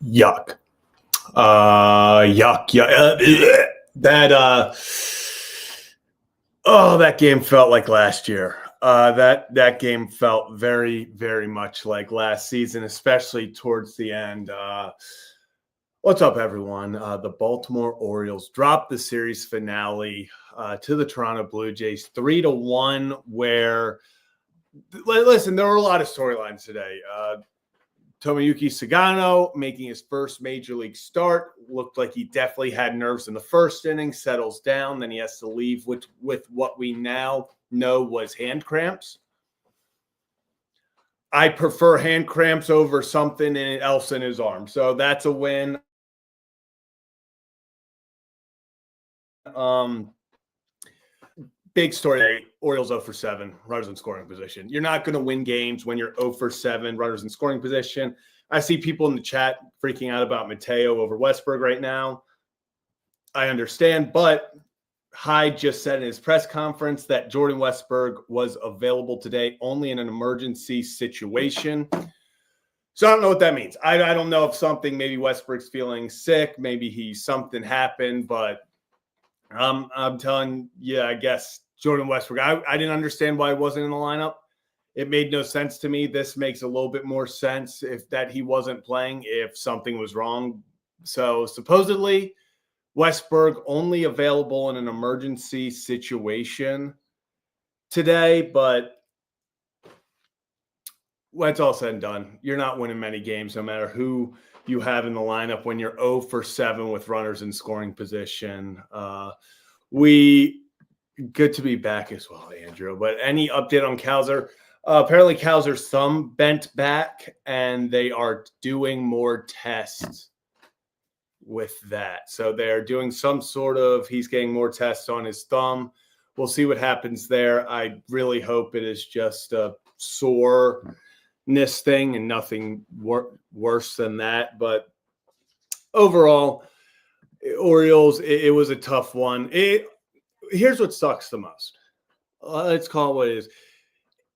Yuck. Yuck. That that game felt like last year. That game felt very, very much like last season, especially towards the end. What's up, everyone? The Baltimore Orioles dropped the series finale to the Toronto Blue Jays 3-1. Where, listen, there were a lot of storylines today. Tomoyuki Sugano making his first major league start. Looked like he definitely had nerves in the first inning, settles down, then he has to leave with what we now know was hand cramps. I prefer hand cramps over something else in his arm. So that's a win. Big story. Orioles 0 for 7, runners in scoring position. You're not going to win games when you're 0 for 7, runners in scoring position. I see people in the chat freaking out about Mateo over Westberg right now. I understand, but Hyde just said in his press conference that Jordan Westberg was available today only in an emergency situation. So I don't know what that means. I don't know if maybe Westberg's feeling sick, maybe something happened, but I'm telling you, I guess Jordan Westbrook, I didn't understand why he wasn't in the lineup. It made no sense to me. This makes a little bit more sense that he wasn't playing if something was wrong. So supposedly Westberg only available in an emergency situation today, but when it's all said and done, you're not winning many games no matter who you have in the lineup when you're 0 for 7 with runners in scoring position. Good to be back as well, Andrew. But any update on Cowser? Apparently Cowser's thumb bent back, and they are doing more tests with that. So they're doing he's getting more tests on his thumb. We'll see what happens there. I really hope it is just a soreness thing and nothing worse than that. But overall, Orioles, it was a tough one. Here's what sucks the most. Let's call it what it is.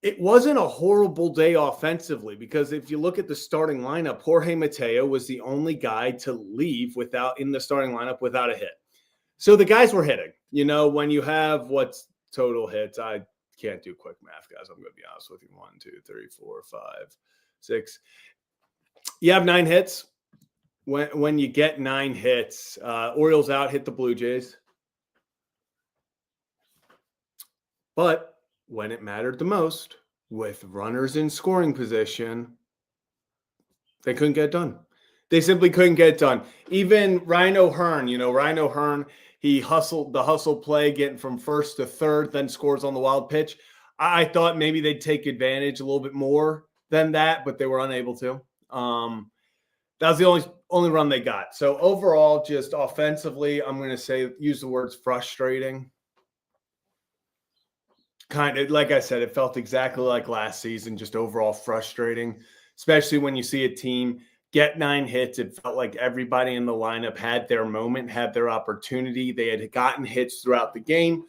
It wasn't a horrible day offensively because if you look at the starting lineup, Jorge Mateo was the only guy to leave in the starting lineup without a hit. So the guys were hitting. You know, when you have what's total hits, I can't do quick math, guys. I'm going to be honest with you. 1, 2, 3, 4, 5, 6. You have 9 hits. When you get 9 hits, Orioles out hit the Blue Jays. But when it mattered the most, with runners in scoring position, they couldn't get it done. They simply couldn't get it done. Even Ryan O'Hearn, he hustled the hustle play, getting from first to third, then scores on the wild pitch. I thought maybe they'd take advantage a little bit more than that, but they were unable to. That was the only run they got. So overall, just offensively, I'm going to use the words frustrating. Kind of, like I said, it felt exactly like last season, just overall frustrating, especially when you see a team get 9 hits. It felt like everybody in the lineup had their moment, had their opportunity. They had gotten hits throughout the game,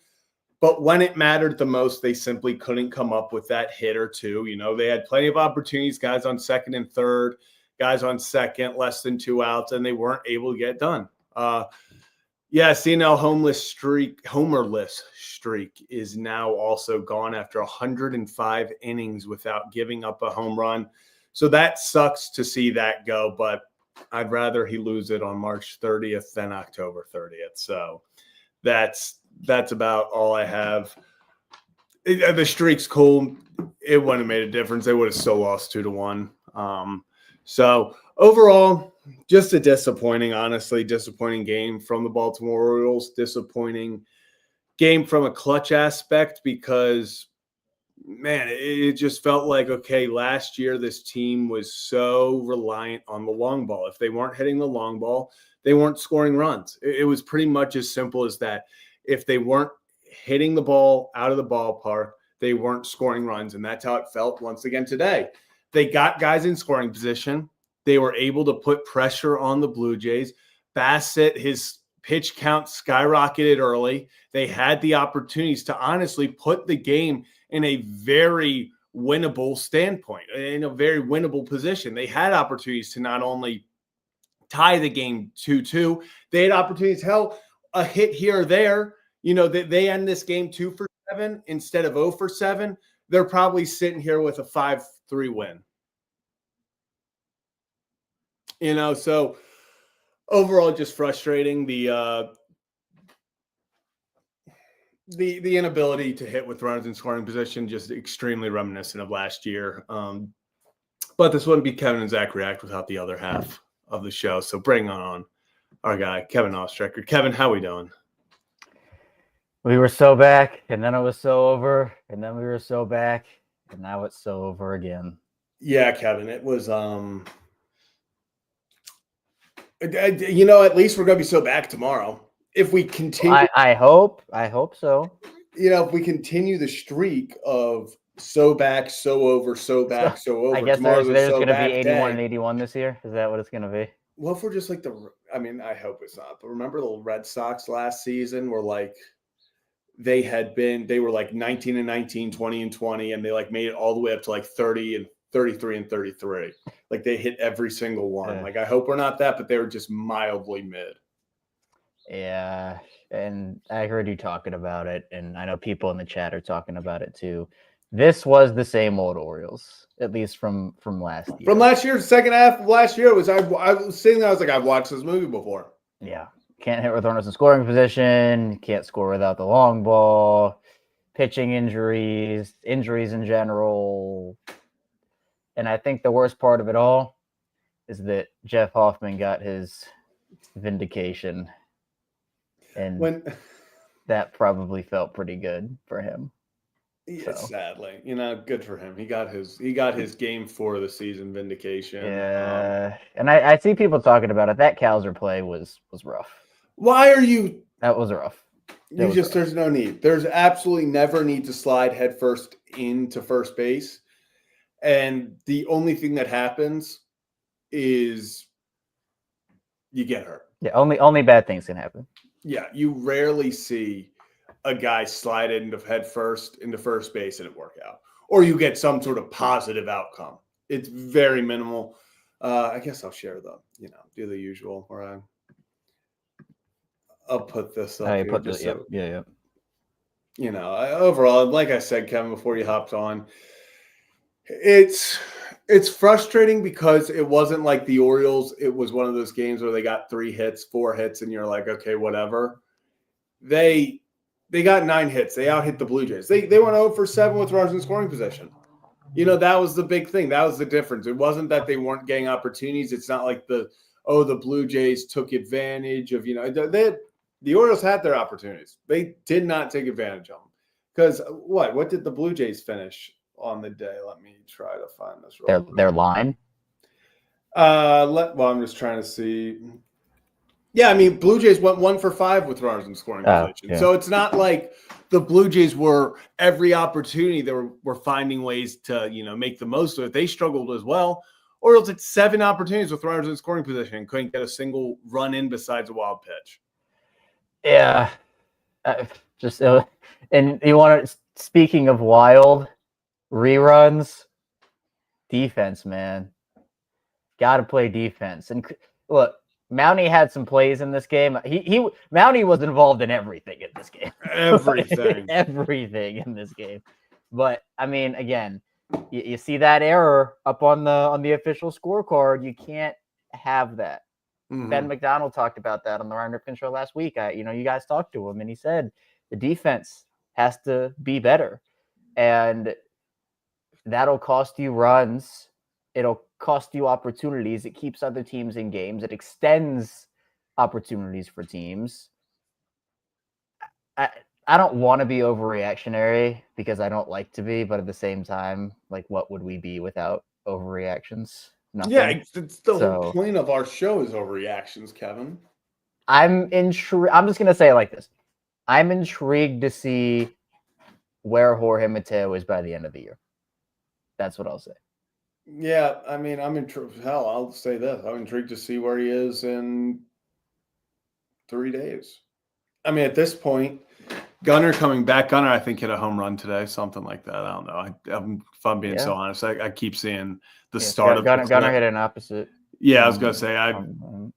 but when it mattered the most, they simply couldn't come up with that hit or two. You know, they had plenty of opportunities, guys on second and third, guys on second, less than 2 outs, and they weren't able to get it done. CNL homerless streak is now also gone after 105 innings without giving up a home run. So that sucks to see that go, but I'd rather he lose it on March 30th than October 30th. So that's about all I have. The streak's cool. It wouldn't have made a difference. They would have still lost 2-1. So overall, just a disappointing game from the Baltimore Orioles. Disappointing game from a clutch aspect because, man, it just felt like, okay, last year this team was so reliant on the long ball. If they weren't hitting the long ball, they weren't scoring runs. It was pretty much as simple as that. If they weren't hitting the ball out of the ballpark, they weren't scoring runs, and that's how it felt once again today. They got guys in scoring position. They were able to put pressure on the Blue Jays. Bassett, his pitch count skyrocketed early. They had the opportunities to honestly put the game in a very winnable standpoint, in a very winnable position. They had opportunities to not only tie the game 2-2. They had opportunities. Hell, a hit here or there. They end this game 2 for 7 instead of 0 for 7. They're probably sitting here with a 5-3 win. So overall, just frustrating. The inability to hit with runners in scoring position, just extremely reminiscent of last year. But this wouldn't be Kevin and Zach React without the other half of the show. So bring on our guy, Kevin Ostrecker. Kevin, how we doing? We were so back, and then it was so over, and then we were so back, and now it's so over again. Yeah, Kevin, it was at least we're gonna be so back tomorrow. If we continue, I hope so. If we continue the streak of so back, so over, so back, so over. I guess there's so going to be 81 and 81 this year. Is that what it's going to be? Well, if we're just like I hope it's not. But remember the Red Sox last season were like they were like 19 and 19, 20 and 20, and they like made it all the way up to like 30 and 33 and 33. Like they hit every single one. Like I hope we're not that, but they were just mildly mid. Yeah, and I heard you talking about it, and I know people in the chat are talking about it too. This was the same old Orioles, at least from last year. From last year, the second half of last year, I was sitting there, I was like, I've watched this movie before. Yeah. Can't hit with runners in scoring position, can't score without the long ball, pitching injuries in general. And I think the worst part of it all is that Jeff Hoffman got his vindication. And that probably felt pretty good for him. Yeah, so. Sadly, good for him. He got his game 4 of the season vindication. Yeah, and I see people talking about it. That Kowser play was rough. Why are you? That was rough. There's no need. There's absolutely never need to slide headfirst into first base, and the only thing that happens is you get hurt. Yeah, only bad things can happen. Yeah, you rarely see a guy slide into headfirst into first base and it work out, or you get some sort of positive outcome. It's very minimal. I guess I'll share do the usual where I'll put this up. Yeah. Overall, like I said, Kevin, before you hopped on, it's frustrating because it wasn't like the Orioles. It was one of those games where they got 3 hits, 4 hits, and you're like, okay, whatever. They got 9 hits. They out-hit the Blue Jays. They went 0 for 7 with runners in scoring position. That was the big thing. That was the difference. It wasn't that they weren't getting opportunities. It's not like the Blue Jays took advantage of, the Orioles had their opportunities. They did not take advantage of them. Because what did the Blue Jays finish on the day? Let me try to find this. Their line? I'm just trying to see. Yeah, Blue Jays went 1 for 5 with runners in scoring position. Yeah. So it's not like the Blue Jays were every opportunity they were finding ways to, make the most of it. They struggled as well. Orioles had 7 opportunities with runners in scoring position and couldn't get a single run in besides a wild pitch. Yeah. And you want to, speaking of wild reruns, defense, man. Got to play defense. And look, Mountie had some plays in this game. Mountie was involved in everything in this game. Everything in this game. But again, you see that error up on the official scorecard. You can't have that. Mm-hmm. Ben McDonald talked about that on the Ryan Ripken show last week. You guys talked to him, and he said the defense has to be better, and that'll cost you runs. It'll cost you opportunities. It keeps other teams in games. It extends opportunities for teams. I don't want to be overreactionary because I don't like to be, but at the same time, like, what would we be without overreactions? Nothing. Yeah, it's the whole point of our show is overreactions, Kevin. I'm just going to say it like this. I'm intrigued to see where Jorge Mateo is by the end of the year. That's what I'll say. Yeah, I'm intrigued. Hell, I'll say this. I'm intrigued to see where he is in 3 days. At this point, Gunnar coming back. Gunnar, I think, hit a home run today, something like that. I don't know. If I'm being so honest, I keep seeing the start of Gunnar hit an opposite. Yeah, I was going to say,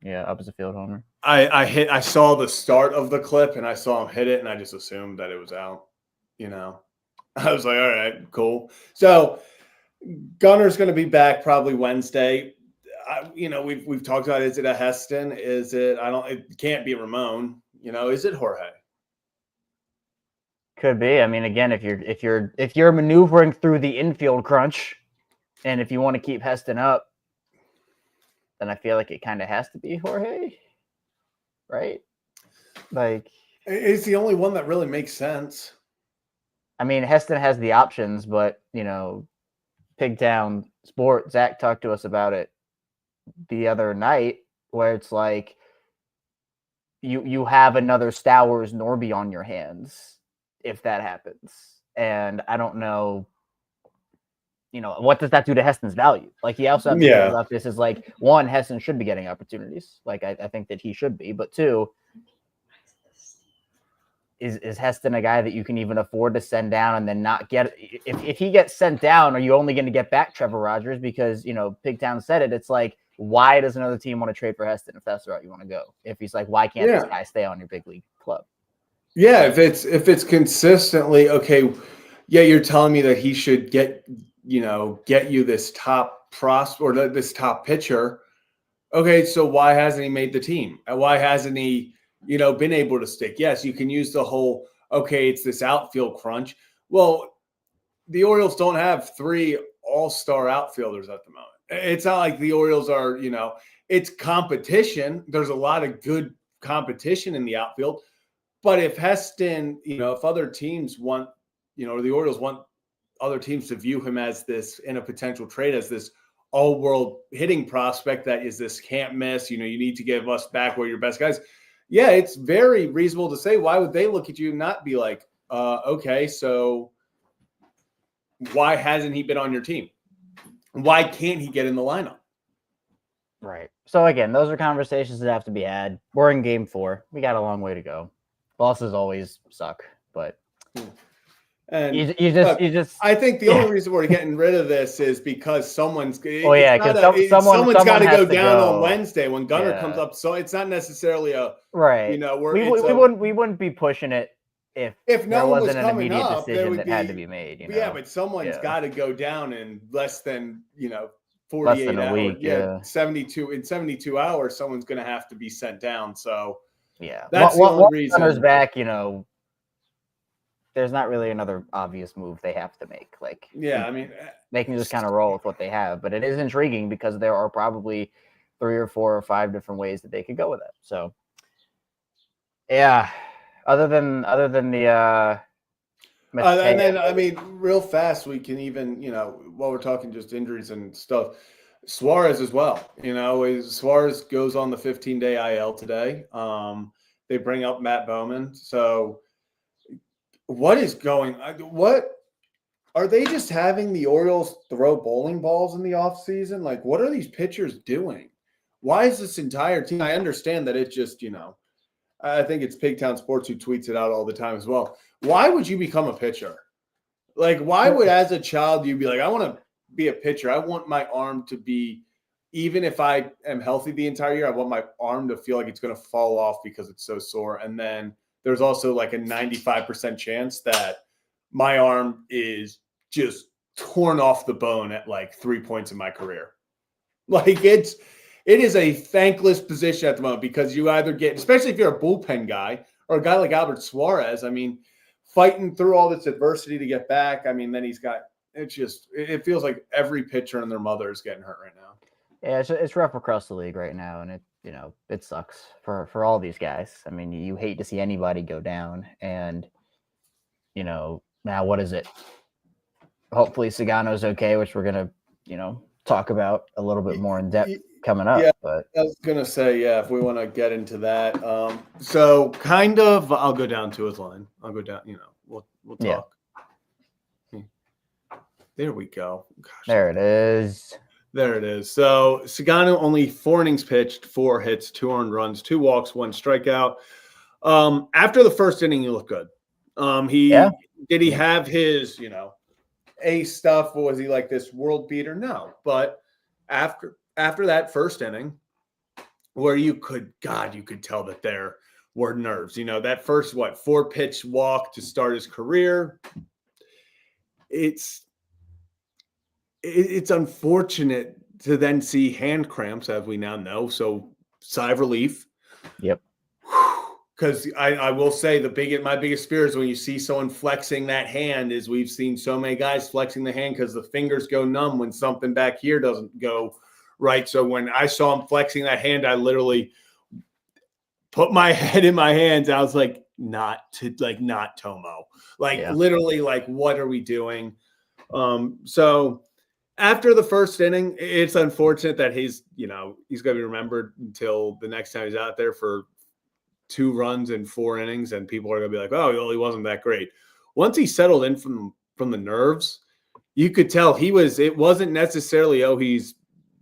opposite field homer. I saw the start of the clip and I saw him hit it and I just assumed that it was out. I was like, all right, cool. So Gunner's going to be back probably Wednesday. We've talked about, is it a Heston? Is it? It can't be Ramon. Is it Jorge? Could be. I mean, again, if you're maneuvering through the infield crunch, and if you want to keep Heston up, then I feel like it kind of has to be Jorge, right? Like, it's the only one that really makes sense. I mean, Heston has the options, but Pigtown Sport, Zach talked to us about it the other night, where it's like you have another Stowers Norby on your hands if that happens. And I don't know, what does that do to Heston's value? Like, he also have to think about this as like, one, Heston should be getting opportunities. Like, I think that he should be. But two, is Heston a guy that you can even afford to send down and then not get? If he gets sent down, are you only going to get back Trevor Rogers? Because, Pigtown said it. It's like, why does another team want to trade for Heston if that's the route you want to go? If he's like, why can't this guy stay on your big league club? Yeah, if it's consistently okay, you're telling me that he should get you this top prospect or this top pitcher. Okay, so why hasn't he made the team? And why hasn't he, been able to stick? Yes, you can use the whole, okay, it's this outfield crunch. Well, the Orioles don't have 3 all-star outfielders at the moment. It's not like the Orioles are, it's competition. There's a lot of good competition in the outfield. But if Heston, if other teams want, or the Orioles want other teams to view him as this, in a potential trade, as this all-world hitting prospect that is this can't miss, you need to give us back one of your best guys. Yeah, it's very reasonable to say, why would they look at you and not be like, okay, so why hasn't he been on your team? Why can't he get in the lineup? Right. So again, those are conversations that have to be had. We're in game 4. We got a long way to go. Losses always suck, but and you just. I think the only reason we're getting rid of this is because someone's. Because someone's got to go down on Wednesday when Gunner comes up. So it's not necessarily a right. We wouldn't be pushing it if no one was an coming immediate up, decision that had to be made. Yeah, but someone's got to go down in less than 48 less than a hours. week. Yeah, 72 hours. Someone's going to have to be sent down. So that's the only reason. Gunner's back. There's not really another obvious move they have to make. Like, I mean, they can just kind of roll with what they have. But it is intriguing because there are probably 3 or 4 or 5 different ways that they could go with it. So, yeah. Other than the and then I mean, real fast, we can even while we're talking just injuries and stuff, Suarez as well. Suarez goes on the 15-day IL today. They bring up Matt Bowman. So what is going? What are they just having the Orioles throw bowling balls in the offseason? Like, what are these pitchers doing? Why is this entire team? I understand that it's just I think it's Pigtown Sports who tweets it out all the time as well. Why would you become a pitcher? Like, why would, as a child, you be like, I want to be a pitcher. I want my arm to be, even if I am healthy the entire year, I want my arm to feel like it's going to fall off because it's so sore. And then there's also like a 95% chance that my arm is just torn off the bone at like 3 points in my career. Like, it is a thankless position at the moment because you either get, especially if you're a bullpen guy or a guy like Albert Suarez, I mean, fighting through all this adversity to get back. I mean, then it feels like every pitcher and their mother is getting hurt right now. Yeah, it's rough across the league right now, and it sucks for all these guys. I mean, you hate to see anybody go down, and now what is it? Hopefully Sugano's okay, which we're gonna talk about a little bit more in depth coming up. Yeah, but I was gonna say, if we want to get into that, so kind of, I'll go down to his line. I'll go down. We'll talk. Yeah. There we go. Gosh, there it is. There it is. So Sugano only 4 innings pitched, 4 hits, 2 earned runs, 2 walks, 1 strikeout. After the first inning, he looked good. Did he have his ace stuff? Was he like this world beater? No, but after that first inning, where you could tell that there were nerves. That first 4-pitch walk to start his career. It's unfortunate to then see hand cramps, as we now know. So sigh of relief. Yep. Because I will say my biggest fear is when you see someone flexing that hand, is we've seen so many guys flexing the hand because the fingers go numb when something back here doesn't go right. So when I saw him flexing that hand, I literally put my head in my hands. I was like, not Tomo. Literally, what are we doing? So after the first inning, it's unfortunate that he's going to be remembered until the next time he's out there for 2 runs in 4 innings, and people are going to be like, oh, well, he wasn't that great. Once he settled in from the nerves, you could tell it wasn't necessarily, oh, he's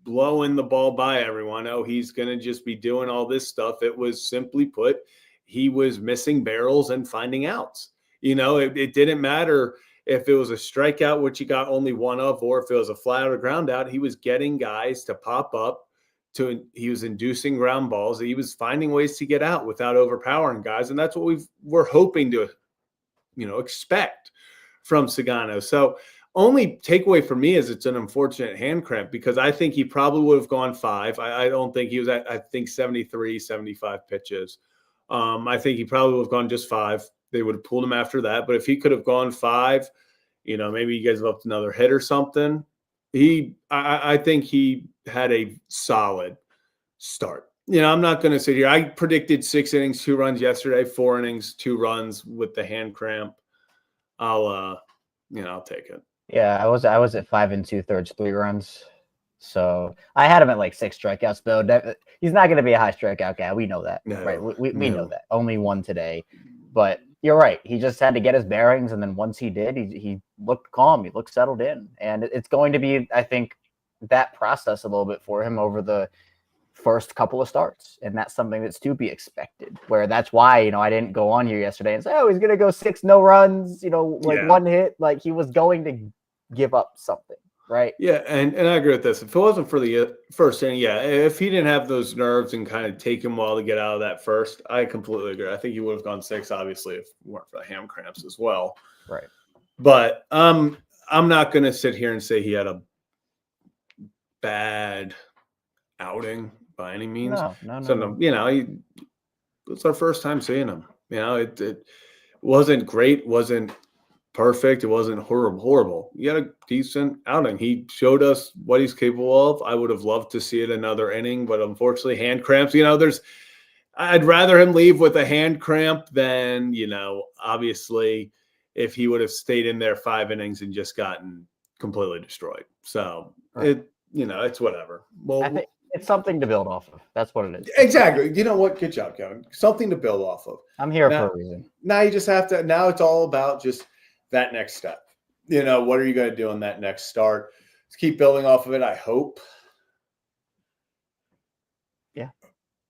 blowing the ball by everyone. Oh, he's going to just be doing all this stuff. It was simply put, he was missing barrels and finding outs. It didn't matter if it was a strikeout, which he got only 1 of, or if it was a flat or ground out. He was getting guys to pop up. He was inducing ground balls. He was finding ways to get out without overpowering guys. And that's what we're hoping to, expect from Sugano. So only takeaway for me is it's an unfortunate hand cramp, because I think he probably would have gone 5. I don't think he was at, 73, 75 pitches. I think he probably would have gone just 5. They would have pulled him after that. But if he could have gone 5, maybe you guys have up to another hit or something. I think he had a solid start. I'm not going to sit here. I predicted 6 innings, 2 runs yesterday, 4 innings, 2 runs with the hand cramp. I'll take it. Yeah, I was at 5 2/3, 3 runs. So I had him at 6 strikeouts, though. He's not going to be a high strikeout guy. We know that, right? We know that. Only 1 today. But you're right. He just had to get his bearings, and then once he did, he looked calm. He looked settled in, and it's going to be, I think, that process a little bit for him over the first couple of starts, and that's something that's to be expected. Where that's why I didn't go on here yesterday and say, oh, he's going to go 6 no runs, 1 hit. He was going to give up something, right? Yeah, and I agree with this. If it wasn't for the first inning, if he didn't have those nerves and kind of take him a while to get out of that first, I completely agree. I think he would have gone 6, obviously, if it weren't for the ham cramps as well. Right. But I'm not going to sit here and say he had a bad outing by any means. No. So, it's our first time seeing him. It wasn't great, wasn't perfect. It wasn't horrible. He had a decent outing. He showed us what he's capable of. I would have loved to see it another inning, but unfortunately, hand cramps. I'd rather him leave with a hand cramp than, obviously, if he would have stayed in there 5 innings and just gotten completely destroyed. So right. It's whatever. Well, I think it's something to build off of. That's what it is. Exactly. You know what? Good job, Kevin. Something to build off of. I'm here for a reason. Now you just have to. Now it's all about just that next step. What are you going to do on that next start? Just keep building off of it. I hope. Yeah.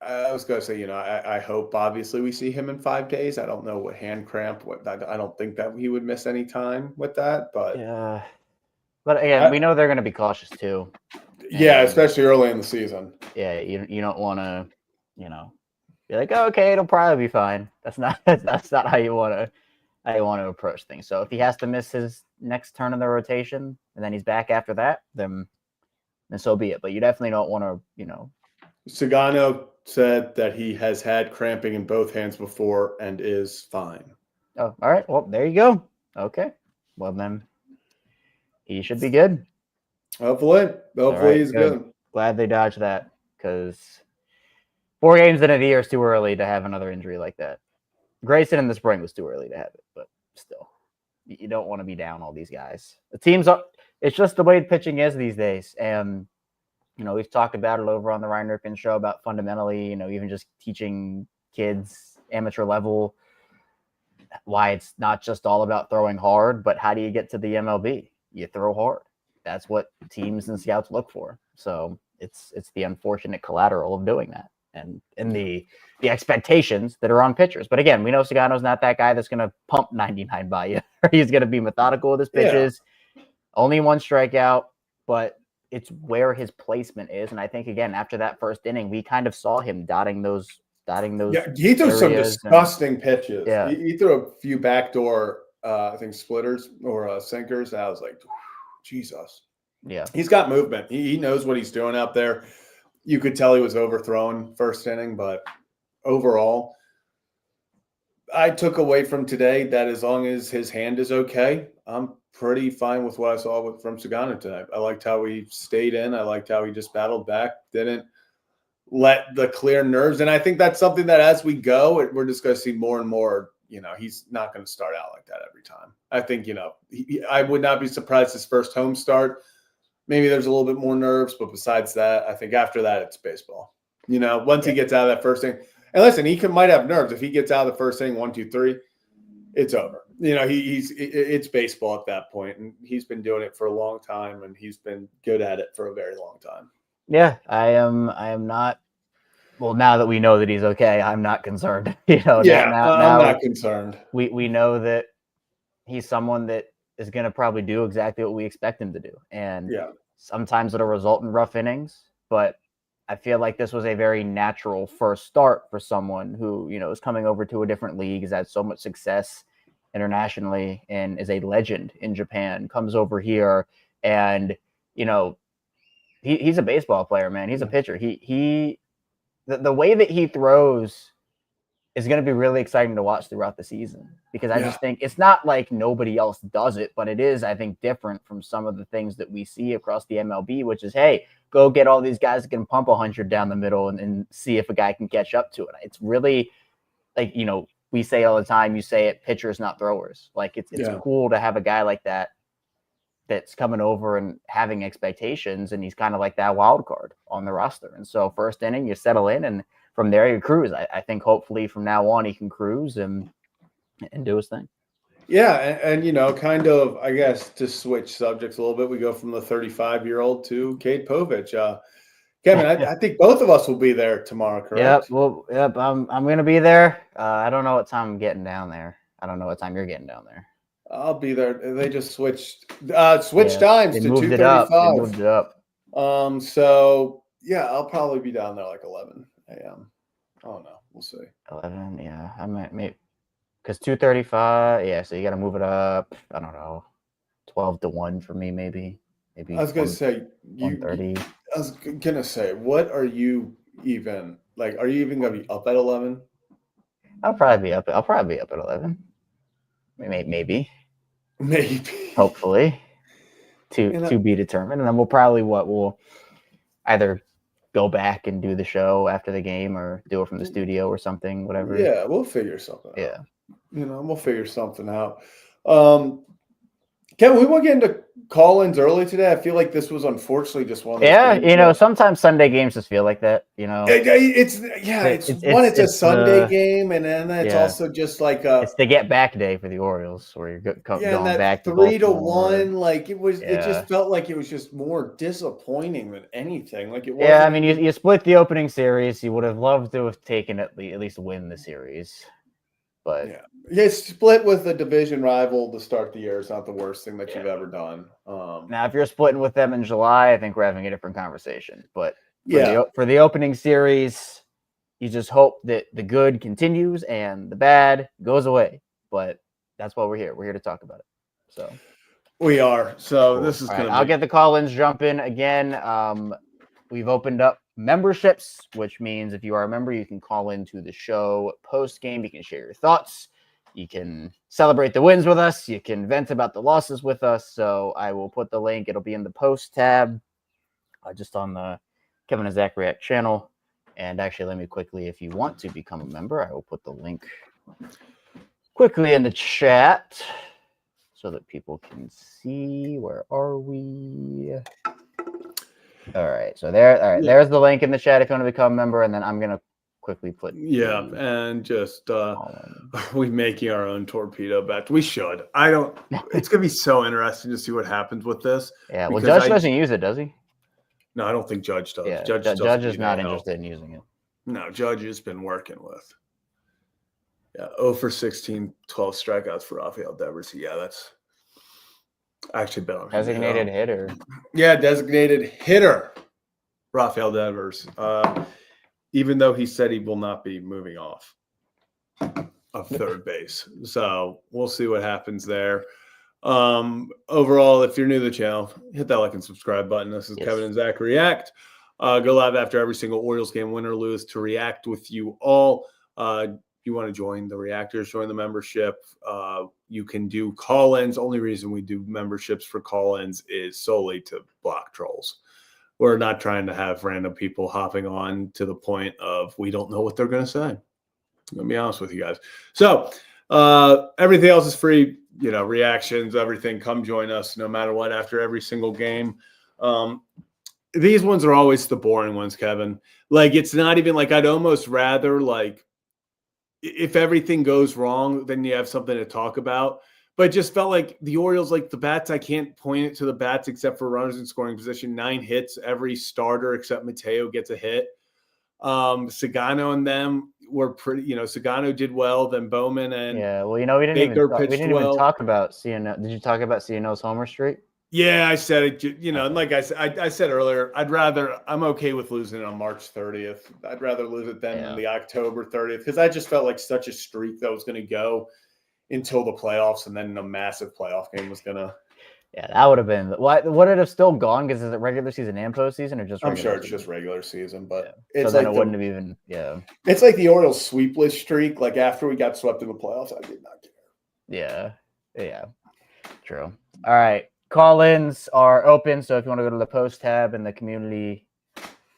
I was going to say, I hope obviously we see him in 5 days. I don't know what hand cramp. I don't think that he would miss any time with that. But yeah. But again, we know they're going to be cautious too. Yeah, especially early in the season. Yeah, you don't want to, be like, oh, okay, it'll probably be fine. That's not how you want to approach things. So if he has to miss his next turn in the rotation and then he's back after that, then so be it. But you definitely don't want to, Sugano said that he has had cramping in both hands before and is fine. Oh, all right. Well, there you go. Okay. Well, then he should be good. Hopefully right, he's good. Glad they dodged that, because 4 games in a year is too early to have another injury like that. Grayson in the spring was too early to have it, but still, you don't want to be down all these guys. The teams are. It's just the way pitching is these days, and we've talked about it over on the Ryan Ripken show about fundamentally, even just teaching kids amateur level why it's not just all about throwing hard, but how do you get to the MLB? You throw hard. That's what teams and scouts look for. So it's the unfortunate collateral of doing that, and the expectations that are on pitchers. But again, we know Sugano's not that guy that's going to pump 99 by you. He's going to be methodical with his pitches. Yeah. Only 1 strikeout, but it's where his placement is. And I think, again, after that first inning, we kind of saw him dotting those Yeah, he threw some areas disgusting pitches. Yeah. He threw a few backdoor, I think splitters or sinkers. And I was like, Jesus. Yeah. He's got movement. He knows what he's doing out there. You could tell he was overthrown first inning, but overall, I took away from today that as long as his hand is okay, I'm pretty fine with what I saw from Sugano tonight. I liked how he stayed in. I liked how he just battled back, didn't let the clear nerves. And I think that's something that as we go, we're just going to see more and more. He's not going to start out like that every time. I think, I would not be surprised his first home start. Maybe there's a little bit more nerves, but besides that, I think after that, it's baseball. Once he gets out of that first inning, and listen, he might have nerves. If he gets out of the first inning, 1, 2, 3, it's over. It's baseball at that point, and he's been doing it for a long time, and he's been good at it for a very long time. Yeah, I am not. Well, now that we know that he's okay, I'm not concerned. Now I'm not concerned. We know that he's someone that is going to probably do exactly what we expect him to do, and sometimes it'll result in rough innings. But I feel like this was a very natural first start for someone who is coming over to a different league, has had so much success internationally, and is a legend in Japan. Comes over here, and he's a baseball player, man. He's a pitcher. The way that he throws is going to be really exciting to watch throughout the season, because I just think it's not like nobody else does it, but it is, I think, different from some of the things that we see across the MLB, which is, hey, go get all these guys that can pump 100 down the middle and see if a guy can catch up to it. It's really like, we say all the time, you say it, pitchers, not throwers. Like it's cool to have a guy like that that's coming over and having expectations, and he's kind of like that wild card on the roster. And so first inning, you settle in, and from there you cruise. I think hopefully from now on he can cruise and do his thing. Yeah, and kind of, I guess, to switch subjects a little bit, we go from the 35-year-old to Cade Povich. Kevin, I think both of us will be there tomorrow, correct? Yep. I'm going to be there. I don't know what time I'm getting down there. I don't know what time you're getting down there. I'll be there. They just switted times to 2:35. They moved it up. So I'll probably be down there like 11 a.m. Oh no, we'll see. 11, yeah. I might maybe because 2:35. Yeah, so you got to move it up. I don't know, 12 to 1 for me, maybe. I was gonna say 1:30. I was gonna say, what are you even like? Are you even gonna be up at 11? I'll probably be up at 11. Maybe. Hopefully, to be determined, and then we'll either go back and do the show after the game, or do it from the studio or something, whatever. Yeah, we'll figure something out. Yeah, we'll figure something out. Kevin, we want to get into call-ins early today. I feel like this was unfortunately just one of those games. Sometimes Sunday games just feel like that. It's a Sunday game, and then it's also just like it's the get back day for the Orioles, where you're going back 3-1. Like it was, it just felt like it was just more disappointing than anything. Like it was. Yeah, I mean, you split the opening series. You would have loved to have taken at least win the series. But split with a division rival to start the year is not the worst thing that you've ever done. Now, if you're splitting with them in July, I think we're having a different conversation. But for the opening series, you just hope that the good continues and the bad goes away. But that's why we're here. We're here to talk about it. So we are. So this is I'll get the call-ins jumping again. We've opened up memberships, which means if you are a member, you can call into the show post-game. You can share your thoughts. You can celebrate the wins with us. You can vent about the losses with us. So I will put the link. It'll be in the post tab, just on the Kevin and Zach React channel. And actually, let me quickly, if you want to become a member, I will put the link quickly in the chat so that people can see. Where are we? All right, so there's the link in the chat if you want to become a member, and then I'm gonna quickly put and just are we making our own torpedo bet? We should. It's gonna be so interesting to see what happens with this. Yeah, well, Judge doesn't use it, does he? No, I don't think Judge does. Yeah, Judge is not interested in using it. No, Judge has been working with 0 for 16, 12 strikeouts for Rafael Devers. Yeah, I actually bet on Designated hitter. Yeah, designated hitter, Rafael Devers. Even though he said he will not be moving off of third base. So we'll see what happens there. Overall, if you're new to the channel, hit that like and subscribe button. This is Kevin and Zach React. Go live after every single Orioles game, win or lose, to react with you all. You want to join the reactors, join the membership. You can do call-ins. Only reason we do memberships for call-ins is solely to block trolls. We're not trying to have random people hopping on to the point of we don't know what they're going to say. I'm going to be honest with you guys. So everything else is free. Reactions, everything. Come join us no matter what after every single game. These ones are always the boring ones, Kevin. Like, it's not even like I'd almost rather, like, if everything goes wrong, then you have something to talk about. But it just felt like the Orioles, like the bats, I can't point it to the bats except for runners in scoring position. 9 hits. Every starter except Mateo gets a hit. Sugano and them were pretty, Sugano did well. Then Bowman and we didn't even talk about CNO. Did you talk about CNO's homer streak? Yeah, I said it, and like I said earlier, I'm okay with losing it on March 30th. I'd rather lose it than the October 30th, because I just felt like such a streak that was going to go until the playoffs, and then a massive playoff game was going to. Yeah, that would have been. Would it have still gone? Because is it regular season and postseason, or just? I'm sure it's just regular season, but it's so then it wouldn't have even. Yeah, it's like the Orioles sweepless streak. Like after we got swept in the playoffs, I did not care. Yeah, true. All right, call-ins are open, so if you want to go to the post tab in the community,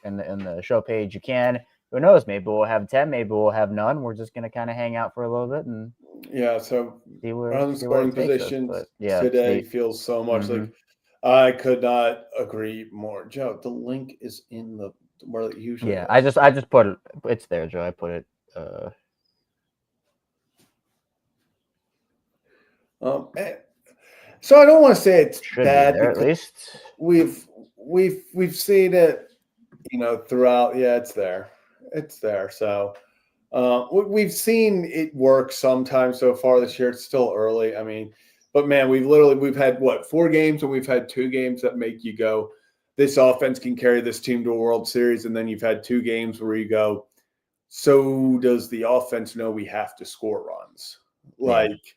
in the show page, you can. Who knows? Maybe we'll have 10. Maybe we'll have none. We're just gonna kind of hang out for a little bit and. So see where scoring positions today feels so much like I could not agree more. Joe, the link is in the where it usually. Yeah, is. I just put it. It's there, Joe. I put it. So I don't want to say it's bad. There, at least we've seen it, throughout. Yeah, it's there. It's there. So. We've seen it work sometimes so far this year. It's still early. I mean, but man, we've had 4 games, and we've had 2 games that make you go, this offense can carry this team to a World Series. And then you've had 2 games where you go, so does the offense know we have to score runs? Like,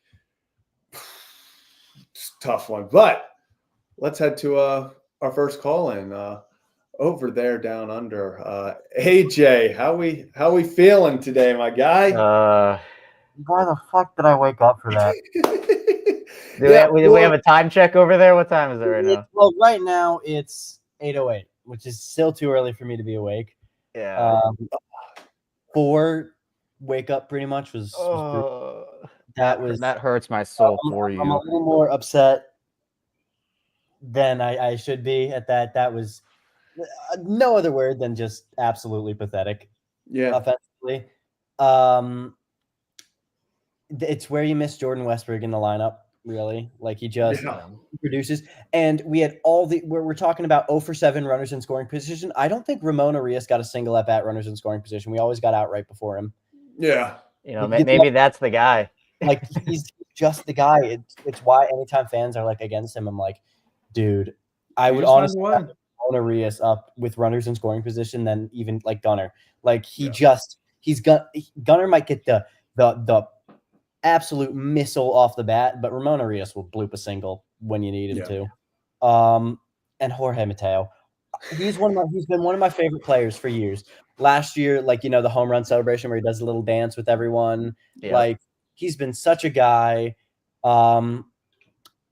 it's a tough one. But let's head to our first call in. Over there down under. AJ, how we feeling today, my guy? Why the fuck did I wake up for that? Do we have a time check over there? What time is it right now? Well, right now it's 8:08, which is still too early for me to be awake. Yeah. 4 wake up pretty much was that hurts my soul for you. I'm a little more upset than I should be at that. That was no other word than just absolutely pathetic. Yeah. Offensively. It's where you miss Jordan Westbrook in the lineup, really. Like, he just produces. And we had we're talking about 0 for 7 runners in scoring position. I don't think Ramon Arias got a single at bat runners in scoring position. We always got out right before him. Yeah. Maybe that's the guy. Like, he's just the guy. It's why anytime fans are like against him, I'm like, dude, I would honestly Ramon Arias up with runners in scoring position than even like Gunnar. Like, Gunnar might get the absolute missile off the bat, but Ramon Arias will bloop a single when you need him to. And Jorge Mateo, he's been one of my favorite players for years. Last year, the home run celebration where he does a little dance with everyone. Yeah. Like, he's been such a guy.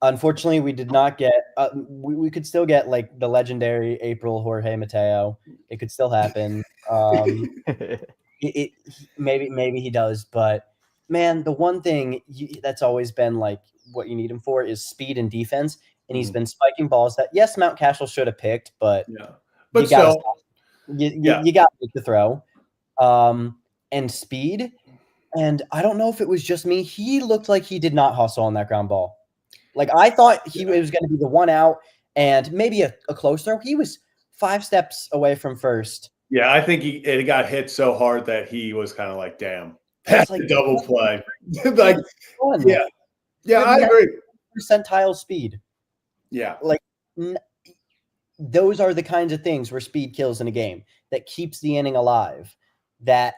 Unfortunately, we did not get. We could still get the legendary April Jorge Mateo. It could still happen. Maybe he does, but man, the one thing that's always been what you need him for is speed and defense, and he's been spiking balls that Mount Cashel should have picked, but you got to make the throw, and speed. And I don't know if it was just me. He looked like he did not hustle on that ground ball. Like, I thought it was going to be the 1 out and maybe a close throw. He was 5 steps away from first. Yeah, I think it got hit so hard that he was kind of like, damn, that's a double play. I agree. Percentile speed. Yeah. Like those are the kinds of things where speed kills in a game, that keeps the inning alive, that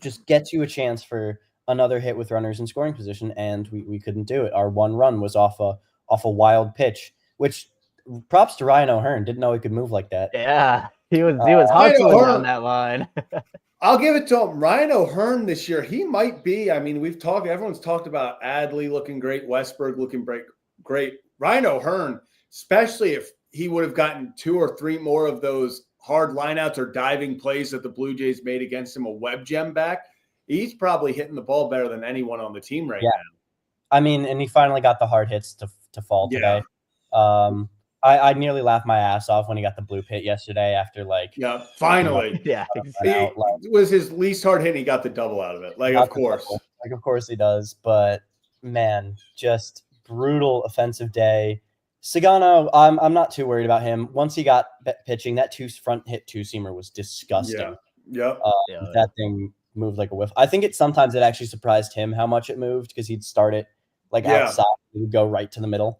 just gets you a chance for another hit with runners in scoring position, and we couldn't do it. Our one run was off a wild pitch, which props to Ryan O'Hearn. Didn't know he could move like that. Yeah, he was Ryan hustling O'Hearn- down that line. I'll give it to him. Ryan O'Hearn this year, he might be. I mean, everyone's talked about Adley looking great, Westberg looking great. Ryan O'Hearn, especially if he would have gotten 2 or 3 more of those hard lineouts or diving plays that the Blue Jays made against him, a web gem back, he's probably hitting the ball better than anyone on the team right now. I mean, and he finally got the hard hits to fall today. I nearly laughed my ass off when he got the blue pit yesterday after finally. Yeah, It was his least hard hit and he got the double out of it. Of course. Of course he does. But man, just brutal offensive day. Sugano, I'm not too worried about him. Once he got pitching, that front hit 2-seamer was disgusting. Yeah. That thing moved like a whiff. I think sometimes it actually surprised him how much it moved, because he'd start it outside, he would go right to the middle.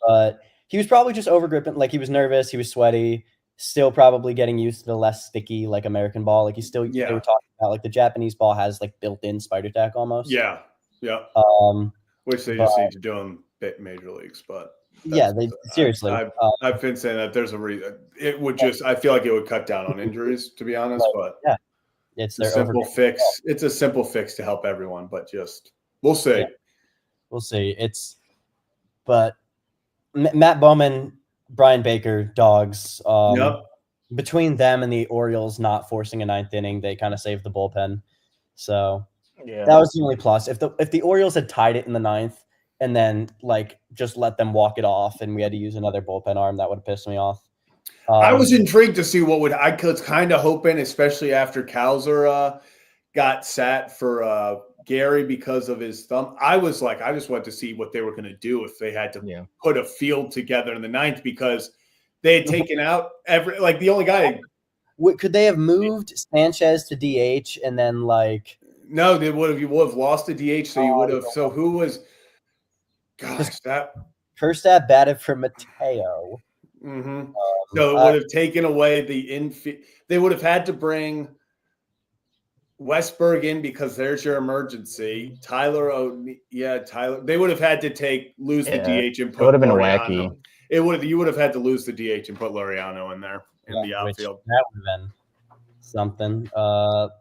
But he was probably just over gripping. Like, he was nervous, he was sweaty, still probably getting used to the less sticky American ball. Like, they were talking about the Japanese ball has spilt-in spider tack almost. Yeah. Which they just need to do in major leagues, but seriously. I've been saying that there's a reason. It would I feel like it would cut down on injuries, to be honest. But it's a simple fix. It's a simple fix to help everyone, but we'll see. Yeah. We'll see. But Matt Bowman, Brian Baker, dogs. Between them and the Orioles not forcing a 9th inning, they kind of saved the bullpen. So that was the only plus. If the Orioles had tied it in the 9th and then just let them walk it off and we had to use another bullpen arm, that would have pissed me off. I was intrigued to see I was kind of hoping, especially after Kowser got sat for Gary because of his thumb. I just wanted to see what they were going to do if they had to put a field together in the 9th, because they had taken out the only guy. Could they have moved Sanchez to DH and then No, you would have lost the DH, so you would have. So who was? Gosh, that first at batted for Mateo. Mm-hmm. So it would have taken away the infield. They would have had to bring Westberg in because there's your emergency. Tyler. They would have had to lose the DH and put. It would have been Laureano. wacky. You would have had to lose the DH and put Laureano in there in the outfield. That would have been something.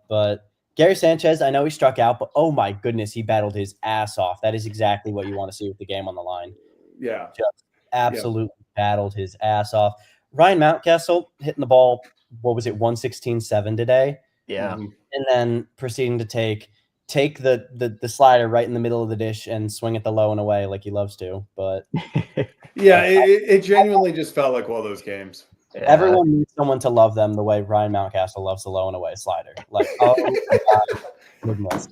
But Gary Sanchez, I know he struck out, but oh my goodness, he battled his ass off. That is exactly what you want to see with the game on the line. Yeah. Just absolutely battled his ass off. Ryan Mountcastle hitting the ball, 116.7 today? Yeah. Mm-hmm. And then proceeding to take the slider right in the middle of the dish and swing it the low and away like he loves to. But it genuinely just felt like one of those games. Yeah. Everyone needs someone to love them the way Ryan Mountcastle loves the low and away slider. Oh my God, goodness.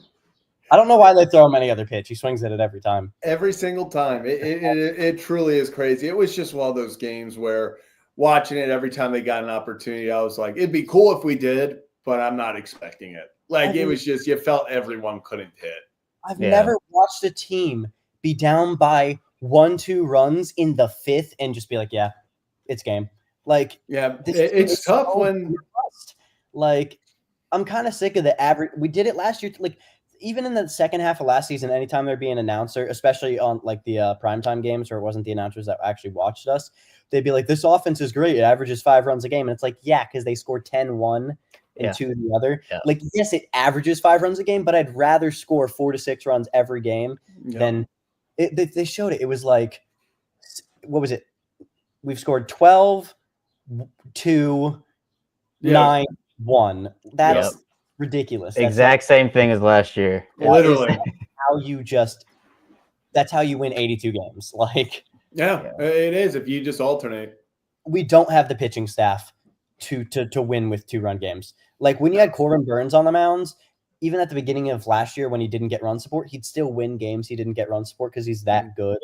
I don't know why they throw him any other pitch. He swings at it every time. Every single time. It truly is crazy. It was just one of those games where watching it every time they got an opportunity, I was like, it'd be cool if we did, but I'm not expecting it. It was just, you felt everyone couldn't hit. I've never watched a team be down by 1-2 runs in the 5th and just be like, yeah, it's game. It's tough when I'm kind of sick of the average. We did it last year. Even in the second half of last season, anytime there'd be an announcer, especially on the primetime games where it wasn't the announcers that actually watched us, they'd be like, this offense is great. It averages 5 runs a game. And it's like, yeah, because they scored 10-1 and 2 the other. Yeah. Yes, it averages 5 runs a game, but I'd rather score 4 to 6 runs every game than they showed it. It was what was it? We've scored 12, 2, 9, 1. That's ridiculous. Exact same thing as last year. Literally. That's how you win 82 games. It is if you just alternate. We don't have the pitching staff to win with 2-run games. When you had Corbin Burns on the mounds, even at the beginning of last year when he didn't get run support, he'd still win games he didn't get run support because he's that good.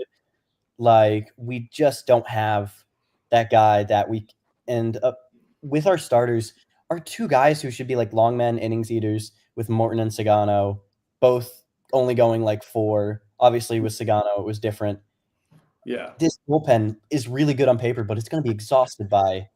We just don't have that guy that we – and with our starters, our 2 guys who should be long men innings eaters with Morton and Sugano, both only going 4. Obviously with Sugano, it was different. Yeah. this bullpen is really good on paper, but it's going to be exhausted by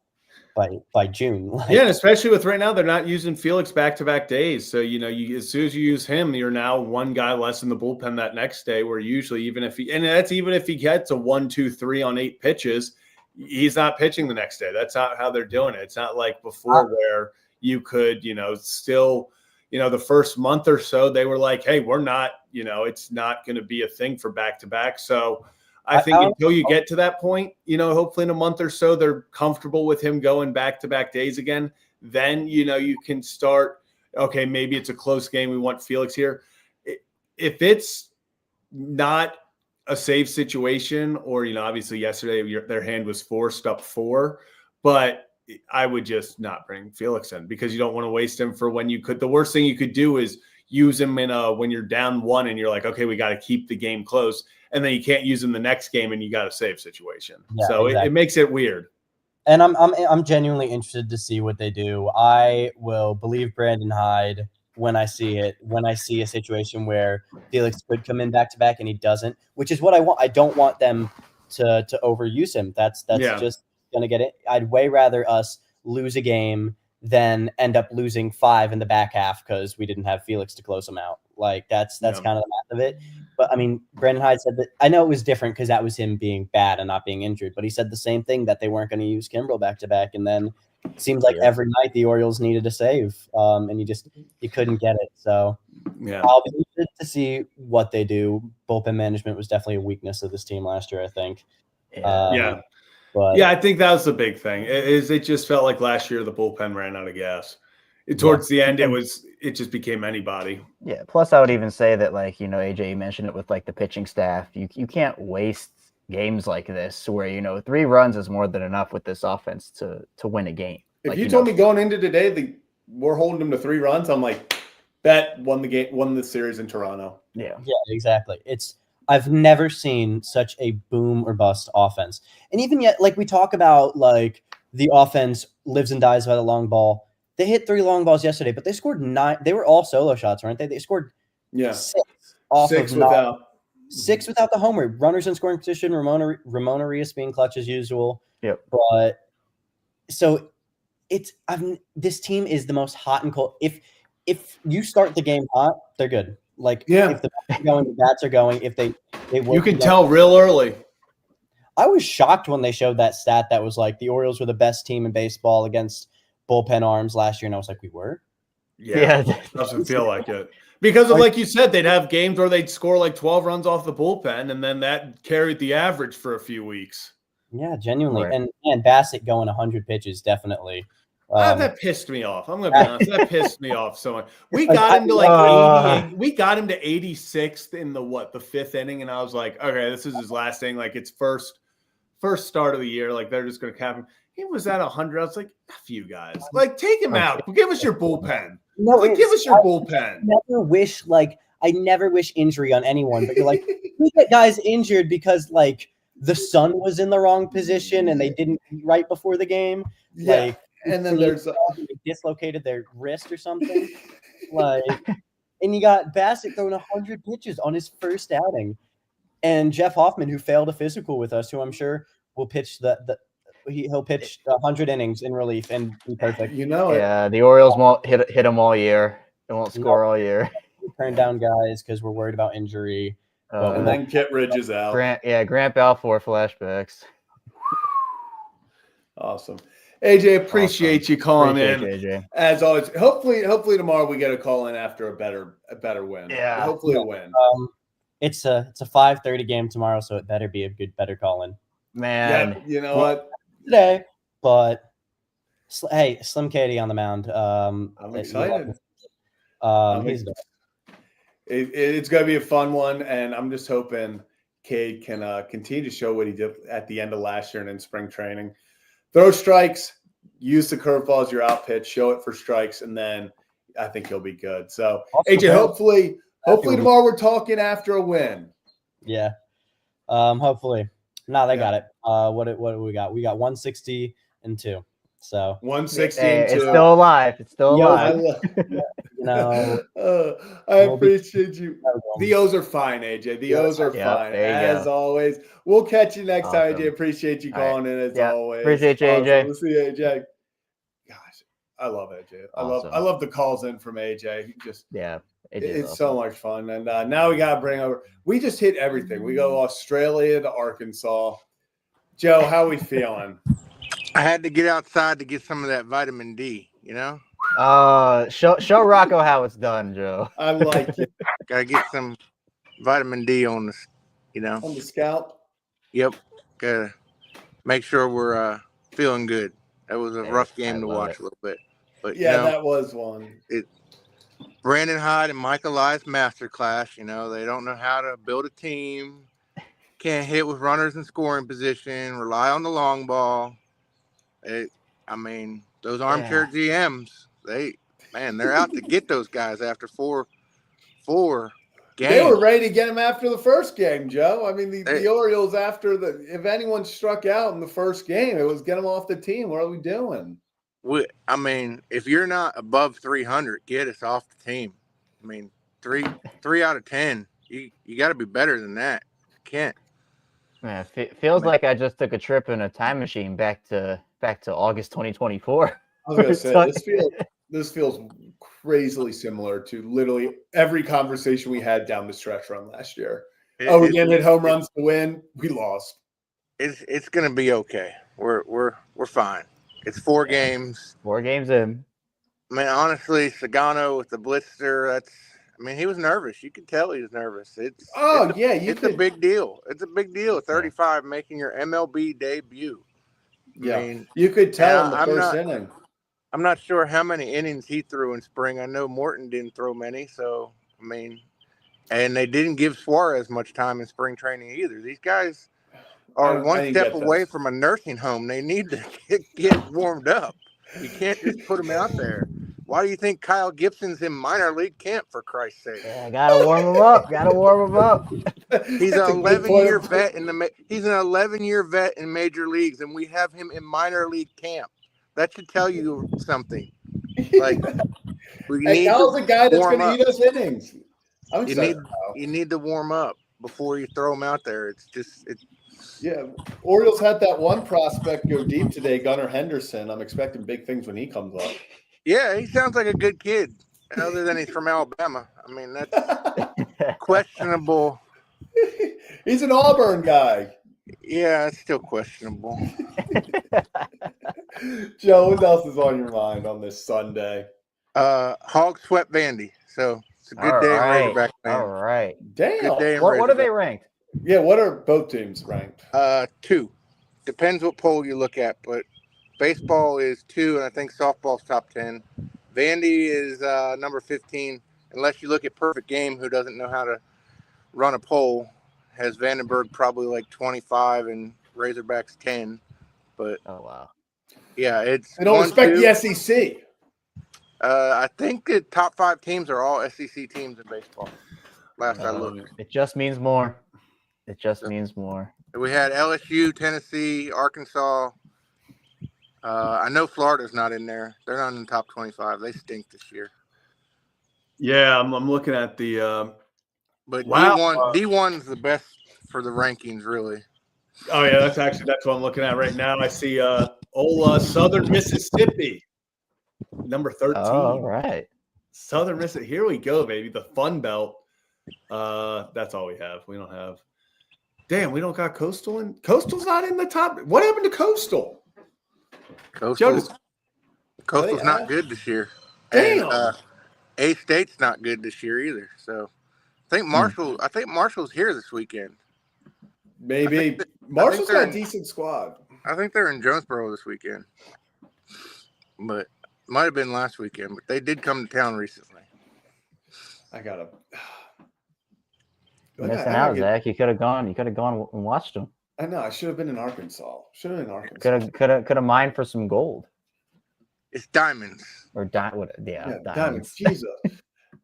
June. Like, Yeah, and especially with right now, they're not using Felix back-to-back days. So, as soon as you use him, you're now one guy less in the bullpen that next day, where usually even if he gets a 1, 2, 3 on 8 pitches, he's not pitching the next day. That's not how they're doing it. It's not like before where you could, still, the first month or so, they were like, hey, we're not, it's not going to be a thing for back-to-back. So I think until you get to that point, hopefully in a month or so, they're comfortable with him going back-to-back days again. Then, you can start, okay, maybe it's a close game. We want Felix here. If it's not a safe situation, or, obviously yesterday their hand was forced up 4, but I would just not bring Felix in because you don't want to waste him for when you could. The worst thing you could do is use him when you're down 1 and you're like, okay, we got to keep the game close. And then you can't use him the next game and you got a save situation. Yeah, so exactly. it makes it weird. And I'm genuinely interested to see what they do. I will believe Brandon Hyde when I see it. When I see a situation where Felix could come in back-to-back and he doesn't, which is what I want. I don't want them to overuse him. That's just gonna get it. I'd way rather us lose a game than end up losing 5 in the back half because we didn't have Felix to close them out. Like that's kind of the math of it. But I mean, Brandon Hyde said that. I know it was different because that was him being bad and not being injured. But he said the same thing, that they weren't going to use Kimbrel back-to-back, and then it seems like every night the Orioles needed a save, and you couldn't get it. So I'll be interested to see what they do. Bullpen management was definitely a weakness of this team last year, I think. But I think that was the big thing. It just felt like last year the bullpen ran out of gas. Towards the end, it just became anybody. Yeah. Plus, I would even say that, like, AJ, you mentioned it with like the pitching staff. You can't waste games like this where 3 runs is more than enough with this offense to win a game. If you told me going into today we're holding them to 3 runs, I'm like, bet won the series in Toronto. Yeah, exactly. I've never seen such a boom or bust offense. And even yet, like we talk about, like the offense lives and dies by the long ball. They hit 3 long balls yesterday, but they scored 9. They were all solo shots, weren't they? They scored 6 off 6 of without 6 without the homer. Runners in scoring position. Ramon Arias being clutch as usual. Yep. But so this team is the most hot and cold. If you start the game hot, they're good. Like if the bats are going, the bats are going. If they work, you can tell real early. I was shocked when they showed that stat that was like the Orioles were the best team in baseball against bullpen arms last year, and I was like, we were? Yeah. Doesn't feel like it. Because of, like you said, they'd have games where they'd score like 12 runs off the bullpen, and then that carried the average for a few weeks. Yeah, genuinely. Right. And Bassett going 100 pitches, definitely. That pissed me off. I'm going to be honest. That pissed me off so much. We got him to like 88. We got him to 86th in the 5th inning, and I was like, okay, this is his last inning. Like, it's first start of the year. Like, they're just going to cap him. He was at 100. I was like, F you guys. Like, take him out. Give us your bullpen. No, give us your bullpen. I never wish injury on anyone, but you're like, we get guys injured because like the sun was in the wrong position and they didn't eat right before the game. Yeah. Like, and then they dislocated their wrist or something. And you got Bassett throwing 100 pitches on his first outing. And Jeff Hoffman, who failed a physical with us, who I'm sure will pitch he'll pitch 100 innings in relief and be perfect. The Orioles won't hit him all year. They won't score all year. We turn down guys because we're worried about injury. And then Kittredge is out. Grant Balfour flashbacks. Awesome. AJ, appreciate you calling in. AJ. As always, hopefully tomorrow we get a call in after a better win. Yeah. Hopefully a win. It's a 5:30 game tomorrow, so it better be a better call in. Man. Yeah, you know what? Today, but hey, Slim Katie on the mound. I'm excited. It's going to be a fun one, and I'm just hoping Cade can continue to show what he did at the end of last year and in spring training. Throw strikes, use the curveball as your out pitch, show it for strikes, and then I think he'll be good. So, AJ, hopefully tomorrow we're talking after a win. Yeah, hopefully. No, they got it. What do we got? We got 160-2. So 160 Hey, and it's 2. still alive. It's still Yo, I, alive. I we'll be- appreciate you. The O's are fine, AJ. The O's are Yep, fine there you as go. always. We'll catch you next time, Awesome. AJ. Appreciate you All right. calling in as Yep. always. Appreciate you, Awesome. AJ. We'll see you, AJ. Gosh, I love AJ. I Awesome. love the calls in from AJ. Yeah, AJ's It's awesome. so much fun. And now we got to bring over. We just hit everything. We go Australia to Arkansas. Joe, how we feeling? I had to get outside to get some of that vitamin D, you know? Show Rocco how it's done, Joe. I like it. Gotta get some vitamin D on this, you know? On the scalp? Yep. Gotta make sure we're feeling good. That was a rough game to watch a little bit. But Yeah, you know, that was one. Brandon Hyde and Michael Elias masterclass, you know, they don't know how to build a team, can't hit with runners in scoring position, rely on the long ball. Those armchair GMs, they're out to get those guys after four games. They were ready to get him after the first game, Joe. I mean, the Orioles, if anyone struck out in the first game, it was get him off the team. What are we doing? If you're not above 300, get us off the team. I mean, three out of 10. You got to be better than that. You can't. Man, feels like I just took a trip in a time machine back to August 2024. I was gonna say this feels crazily similar to literally every conversation we had down the stretch run last year. We didn't hit home runs to win. We lost. It's gonna be okay. We're fine. It's 4 games. 4 games in. I mean, honestly, Sugano with the blister, he was nervous. You could tell he was nervous. It's a big deal. It's a big deal. 35 making your MLB debut. You could tell in the first inning. I'm not sure how many innings he threw in spring. I know Morton didn't throw many, and they didn't give Suarez much time in spring training either. These guys are one step away from a nursing home. They need to get warmed up. You can't just put them out there. Why do you think Kyle Gibson's in minor league camp, for Christ's sake? Yeah, gotta warm him up. He's an 11-year vet he's an 11-year vet in major leagues, and we have him in minor league camp. That should tell you something. Like, Kyle's a guy that's going to eat us innings. You need to warm up before you throw him out there. Orioles had that one prospect go deep today, Gunnar Henderson. I'm expecting big things when he comes up. Yeah, he sounds like a good kid, other than he's from Alabama. I mean, that's questionable. He's an Auburn guy. Yeah, it's still questionable. Joe, what else is on your mind on this Sunday? Hogs swept Vandy, so it's a good day in Razorback land. All right. Damn. Good day in What are they ranked? Yeah, what are both teams ranked? 2. Depends what poll you look at, but baseball is 2, and I think softball's top 10. Vandy is number 15, unless you look at Perfect Game, who doesn't know how to run a poll, has Vandenberg probably like 25 and Razorbacks 10. But oh wow, yeah, they don't respect the SEC. I think the top 5 teams are all SEC teams in baseball. Last I looked, it just means more. It just means more. We had LSU, Tennessee, Arkansas. I know Florida's not in there. They're not in the top 25. They stink this year. Yeah, I'm looking at the. But D1's the best for the rankings, really. Oh yeah, that's what I'm looking at right now. I see Southern Mississippi, number 13. Oh, all right. Southern Mississippi. Here we go, baby. The Fun Belt. That's all we have. We don't have. Damn, we don't got Coastal in. Coastal's not in the top. What happened to Coastal? Coastal's not good this year. Damn. And, A-State's not good this year either. So I think Marshall's here this weekend. Maybe. Marshall's got a decent squad. I think they're in Jonesboro this weekend. But might have been last weekend, but they did come to town recently. Missing out, Zach. You could have gone and watched them. I know. I should have been in Arkansas. Could have mined for some gold. It's diamonds. Or diamonds. Jesus.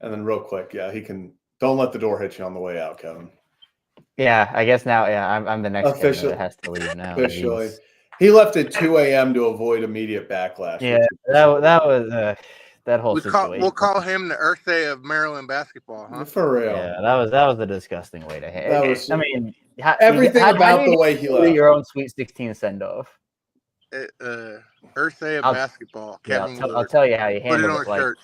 And then real quick, he can. Don't let the door hit you on the way out, Kevin. Yeah, I guess now. Yeah, I'm the next official that has to leave now. Officially. He left at 2 a.m. to avoid immediate backlash. Yeah, that was that whole We'll situation. call him the Earthsay of Maryland basketball, huh? For real. Yeah, that was a disgusting way to hang. That was I mean, everything how about do you the way he do left. your own Sweet 16 send off. Earthsay of basketball. Yeah, Kevin I'll Willard. tell you how you Put it handled on it. a Like, shirt.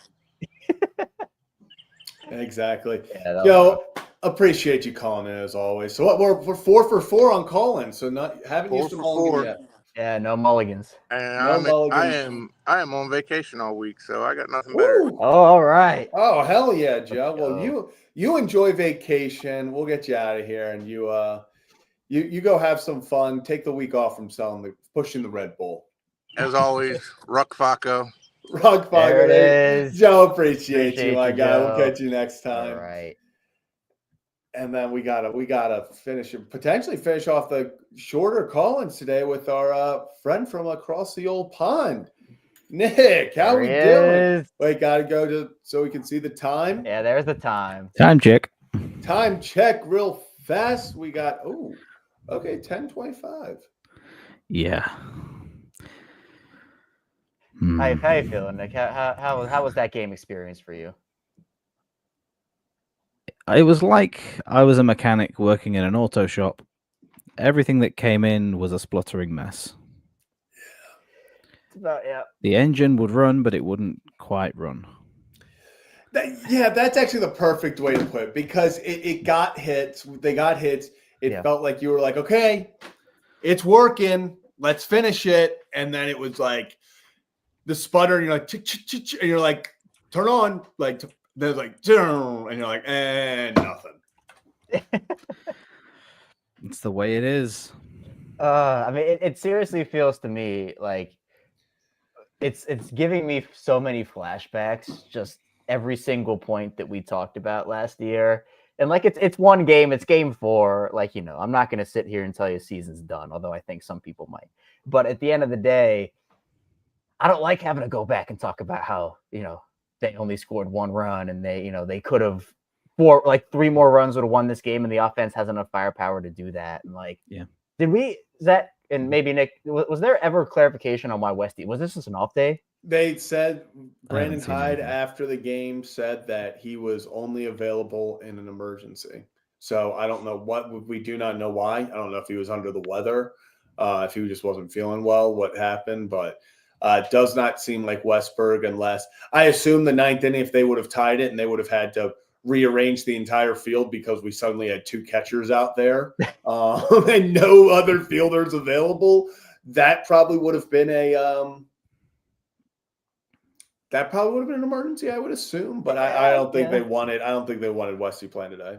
Exactly. Yeah, Joe, appreciate you calling in as always. So what, we're 4 for 4 on calling. So haven't 4 used a for mulligan 4. yet. yeah, no mulligans. And No mulligan. I am on vacation all week, so I got nothing better. Woo! Oh, all right. Oh, hell yeah, Joe. Let's Well, go. you enjoy vacation. We'll get you out of here, and you go have some fun. Take the week off from pushing the Red Bull. As always, Ruck Faco. Rock There it is. Joe, appreciate you, my you, guy. We'll Joe. catch you next time. All right. And then we gotta potentially finish off the shorter call-ins today with our friend from across the old pond, Nick. How There we he doing? is. Wait, gotta go so we can see the time. Yeah, there's the time. Time check. Time check real fast. We got 10:25. Yeah. How you feeling, Nick? How was that game experience for you? It was like I was a mechanic working in an auto shop. Everything that came in was a spluttering mess. Yeah. The engine would run, but it wouldn't quite run. That's actually the perfect way to put it, because it got hits. They got hits. It felt like you were like, okay, it's working. Let's finish it. And then it was like the sputter, and you're like, and you're like, turn on. Like, there's like, and you're like, nothing. It's the way it is. I mean, it seriously feels to me like it's giving me so many flashbacks. Just every single point that we talked about last year, and like it's one game. It's game 4. Like, I'm not going to sit here and tell you season's done, although I think some people might. But at the end of the day, I don't like having to go back and talk about how they only scored 1 run, and they could have 3 more runs would have won this game, and the offense has enough firepower to do that. And and maybe Nick, was there ever clarification on why Westy was this just an off day? They said Brandon Hyde anything. after the game said that he was only available in an emergency. So I don't know we do not know why. I don't know if he was under the weather, if he just wasn't feeling well, what happened, but it does not seem like Westberg, unless I assume the 9th inning, if they would have tied it and they would have had to rearrange the entire field because we suddenly had 2 catchers out there and no other fielders available, that probably would have been an emergency, I would assume. But I don't think they wanted. I don't think they wanted Westy playing today.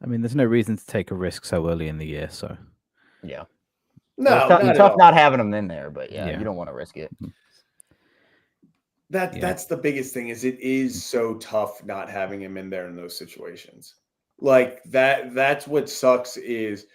I mean, there's no reason to take a risk so early in the year. So yeah, no, it's tough not having them in there, but you don't want to risk it. That's the biggest thing. Is it is so tough not having him in there in those situations. Like that's what sucks. Is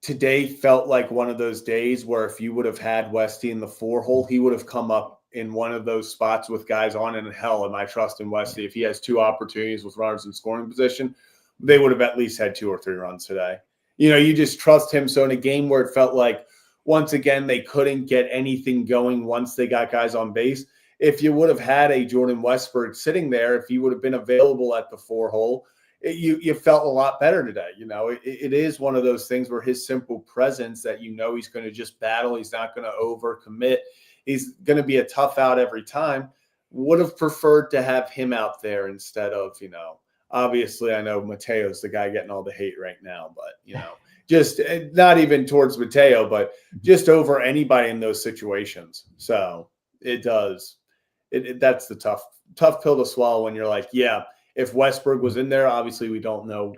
today felt like one of those days where if you would have had Westy in the 4 hole, he would have come up in one of those spots with guys on, and hell, am I trusting Westy? If he has 2 opportunities with runners in scoring position, they would have at least had 2 or 3 runs today. You just trust him. So in a game where it felt like, once again, they couldn't get anything going once they got guys on base, if you would have had a Jordan Westberg sitting there, if he would have been available at the 4 hole, you felt a lot better today. It is one of those things where his simple presence that he's going to just battle. He's not going to overcommit. He's going to be a tough out every time. Would have preferred to have him out there instead of, obviously I know Mateo's the guy getting all the hate right now, but, just not even towards Mateo, but just over anybody in those situations. So it does. That's the tough pill to swallow when you're like, yeah, if Westberg was in there, obviously we don't know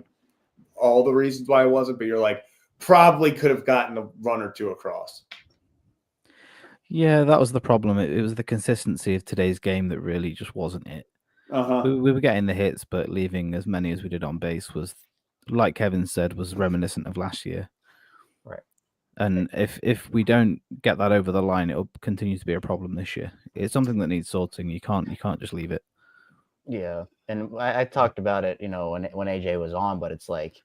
all the reasons why it wasn't, but you're like, probably could have gotten a run or 2 across. Yeah, that was the problem. It was the consistency of today's game that really just wasn't it. Uh-huh. We were getting the hits, but leaving as many as we did on base was, like Kevin said, was reminiscent of last year. Right. And if we don't get that over the line, it'll continue to be a problem this year. It's something that needs sorting. You can't just leave it. Yeah, and I talked about it, when AJ was on, but it's like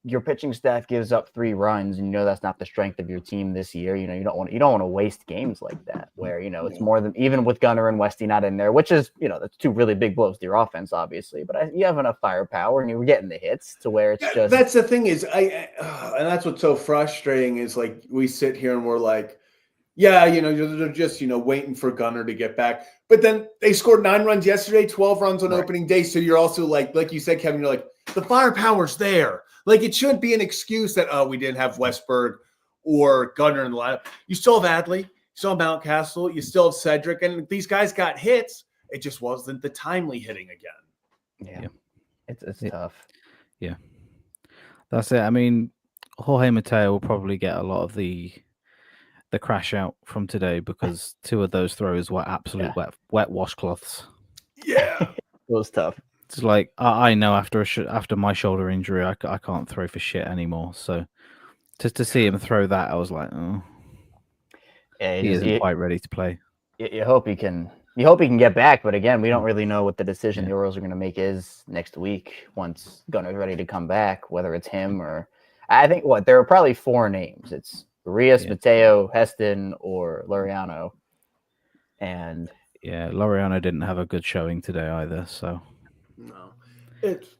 your pitching staff gives up 3 runs, and that's not the strength of your team this year. You don't want to waste games like that, where it's more than, even with Gunnar and Westy not in there, which is that's 2 really big blows to your offense, obviously. But you have enough firepower, and you're getting the hits to where it's just. That's the thing is, and that's what's so frustrating is, like, we sit here and we're like, yeah, they're just waiting for Gunnar to get back. But then they scored 9 runs yesterday, 12 runs on opening day. So you're also like you said, Kevin, you're like, the firepower's there. Like, it shouldn't be an excuse that, we didn't have Westberg or Gunnar in the lineup. You still have Adley, you still have Mountcastle, you still have Cedric, and these guys got hits. It just wasn't the timely hitting again. Yeah. It's tough. Yeah. That's it. I mean, Jorge Mateo will probably get a lot of the crash out from today, because 2 of those throws were absolute wet washcloths. Yeah. It was tough. It's like, I know after my shoulder injury, I can't throw for shit anymore. So just to see him throw that, I was like, oh, yeah, he isn't quite ready to play. You hope he can. You hope he can get back, but again, we don't really know what the decision the Orioles are going to make is next week once Gunnar's ready to come back, whether it's him or I think there are probably 4 names. It's Urias, Mateo, Heston, or Laureano. And Laureano didn't have a good showing today either. So no, it's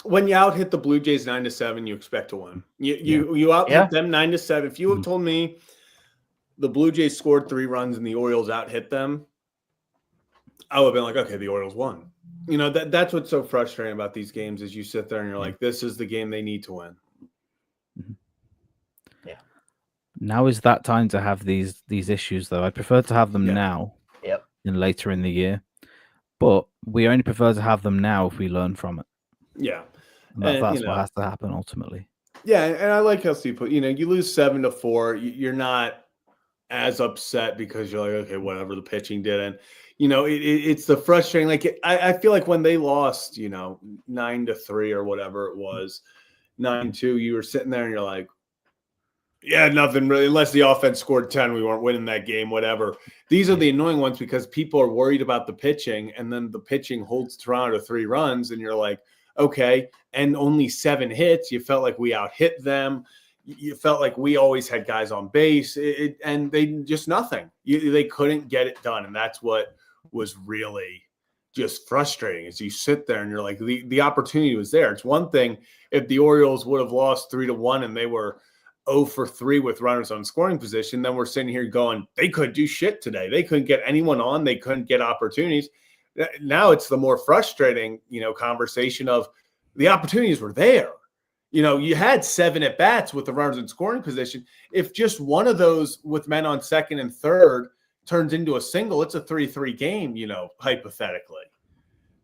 when you out hit the Blue Jays 9-7, you expect to win. You out hit them 9-7. If you have told me the Blue Jays scored 3 runs and the Orioles out hit them, I would have been like, okay, the Orioles won. That's what's so frustrating about these games is you sit there and you're like, this is the game they need to win. Yeah. Now is that time to have these issues, though. I prefer to have them now than later in the year. But we only prefer to have them now if we learn from it. Yeah. And that's what has to happen ultimately. Yeah, and I like how Steve put, you lose 7-4, you're not as upset because you're like, okay, whatever, the pitching didn't. It's the frustrating. Like, I feel like when they lost, 9-3 or whatever it was, 9-2, you were sitting there and you're like, yeah, nothing really, unless the offense scored 10, we weren't winning that game, whatever. These are the annoying ones because people are worried about the pitching, and then the pitching holds Toronto to 3 runs, and you're like, okay, and only 7 hits. You felt like we out hit them. You felt like we always had guys on base, and they just nothing. They couldn't get it done, and that's what was really just frustrating. As you sit there and you're like, the opportunity was there. It's one thing if the Orioles would have lost 3-1 and they were 0 for 3 with runners on scoring position. Then we're sitting here going, they couldn't do shit today. They couldn't get anyone on. They couldn't get opportunities. Now it's the more frustrating, conversation of the opportunities were there. You had 7 at bats with the runners in scoring position. If just one of those with men on second and third turns into a single, it's a 3-3 game, hypothetically.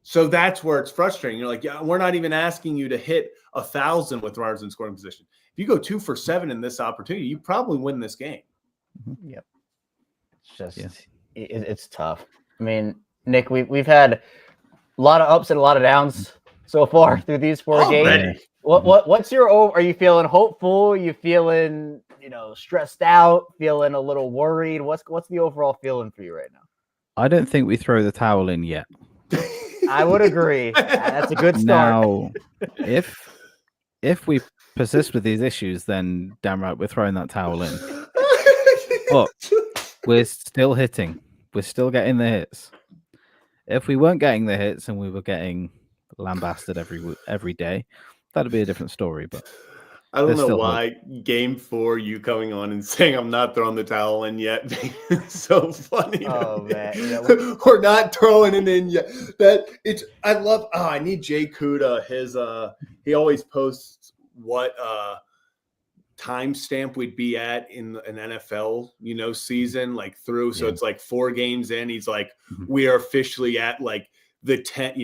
So that's where it's frustrating. You're like, yeah, we're not even asking you to hit 1,000 with runners in scoring position. If you go 2 for 7 in this opportunity, you probably win this game. Yep. It's just, it's tough. I mean, Nick, we've had a lot of ups and a lot of downs so far through these 4 games. What's your? Are you feeling hopeful? Are you feeling stressed out? Feeling a little worried? What's the overall feeling for you right now? I don't think we throw the towel in yet. I would agree. That's a good start. Now, if we persist with these issues, then damn right we're throwing that towel in. But we're still hitting. We're still getting the hits. If we weren't getting the hits and we were getting lambasted every day, that'd be a different story. But I don't know why Game 4, you coming on and saying I'm not throwing the towel in yet. It's so funny. Oh man, we're not throwing it in yet. I need Jay Kuda. He always posts what timestamp we'd be at in an NFL, season, like through. So it's like 4 games in. He's like, we are officially at like the 10,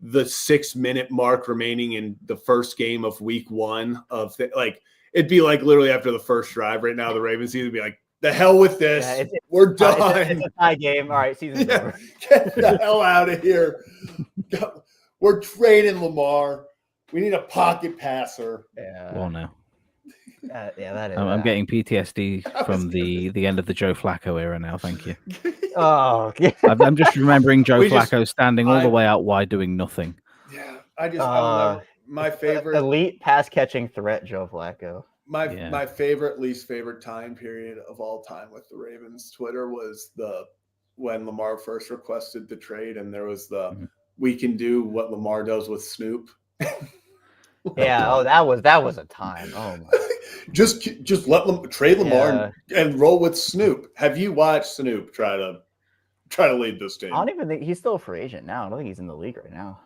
the 6-minute mark remaining in the first game of week 1 of it'd be like literally after the first drive right now, the Ravens would be like, the hell with this. We're done. It's a tie game. All right, season's over. Get the hell out of here. We're trading Lamar. We need a pocket passer. Yeah. Well, no. That is. I'm getting PTSD from the end of the Joe Flacco era now. Thank you. Oh, yeah. I'm just remembering Joe Flacco standing all the way out wide doing nothing. Yeah, I don't know. my favorite elite pass catching threat, Joe Flacco. my favorite, least favorite time period of all time with the Ravens Twitter was when Lamar first requested the trade, and there was we can do what Lamar does with Snoop. Yeah, oh, that was a time. Oh my. just let them trade Lamar and roll with Snoop. Have you watched Snoop try to lead this team? I don't even think he's still a free agent now. I don't think he's in the league right now.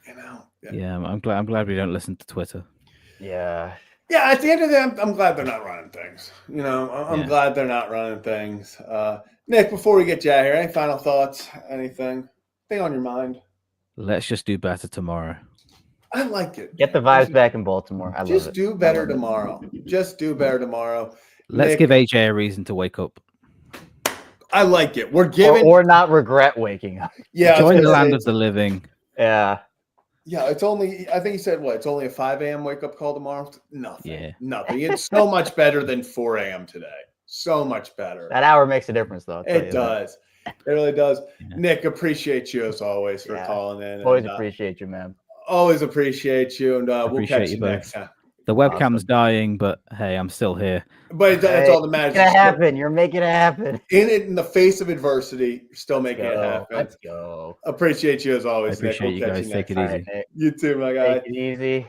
You know. Yeah, I'm glad we don't listen to Twitter. Yeah. Yeah, at the end of the day, I'm glad they're not running things. You know, I'm glad they're not running things. Nick, before we get you out here, any final thoughts? Anything on your mind? Let's just do better tomorrow. I like it. Get the vibes back in Baltimore. I love it. Just do better tomorrow. Just do better tomorrow. Let's give AJ a reason to wake up. I like it. We're giving or not regret waking up. Yeah, join the land of the living. Yeah. Yeah, it's only, I think he said, what? It's only a 5 a.m. wake up call tomorrow? Nothing. Yeah. Nothing. It's so much better than 4 a.m. today. So much better. That hour makes a difference, though. It does. It really does. Yeah. Nick, appreciate you as always for calling in. Always appreciate you, man. Always appreciate you, and we'll catch you next time. The webcam's dying, but hey, I'm still here. But that's all that matters. It's gonna happen. You're making it happen. In the face of adversity, you're still making it happen. Let's go. Appreciate you as always, I appreciate Nick. you guys. Take it easy. Right, Nick. You too, my guy. Take it easy.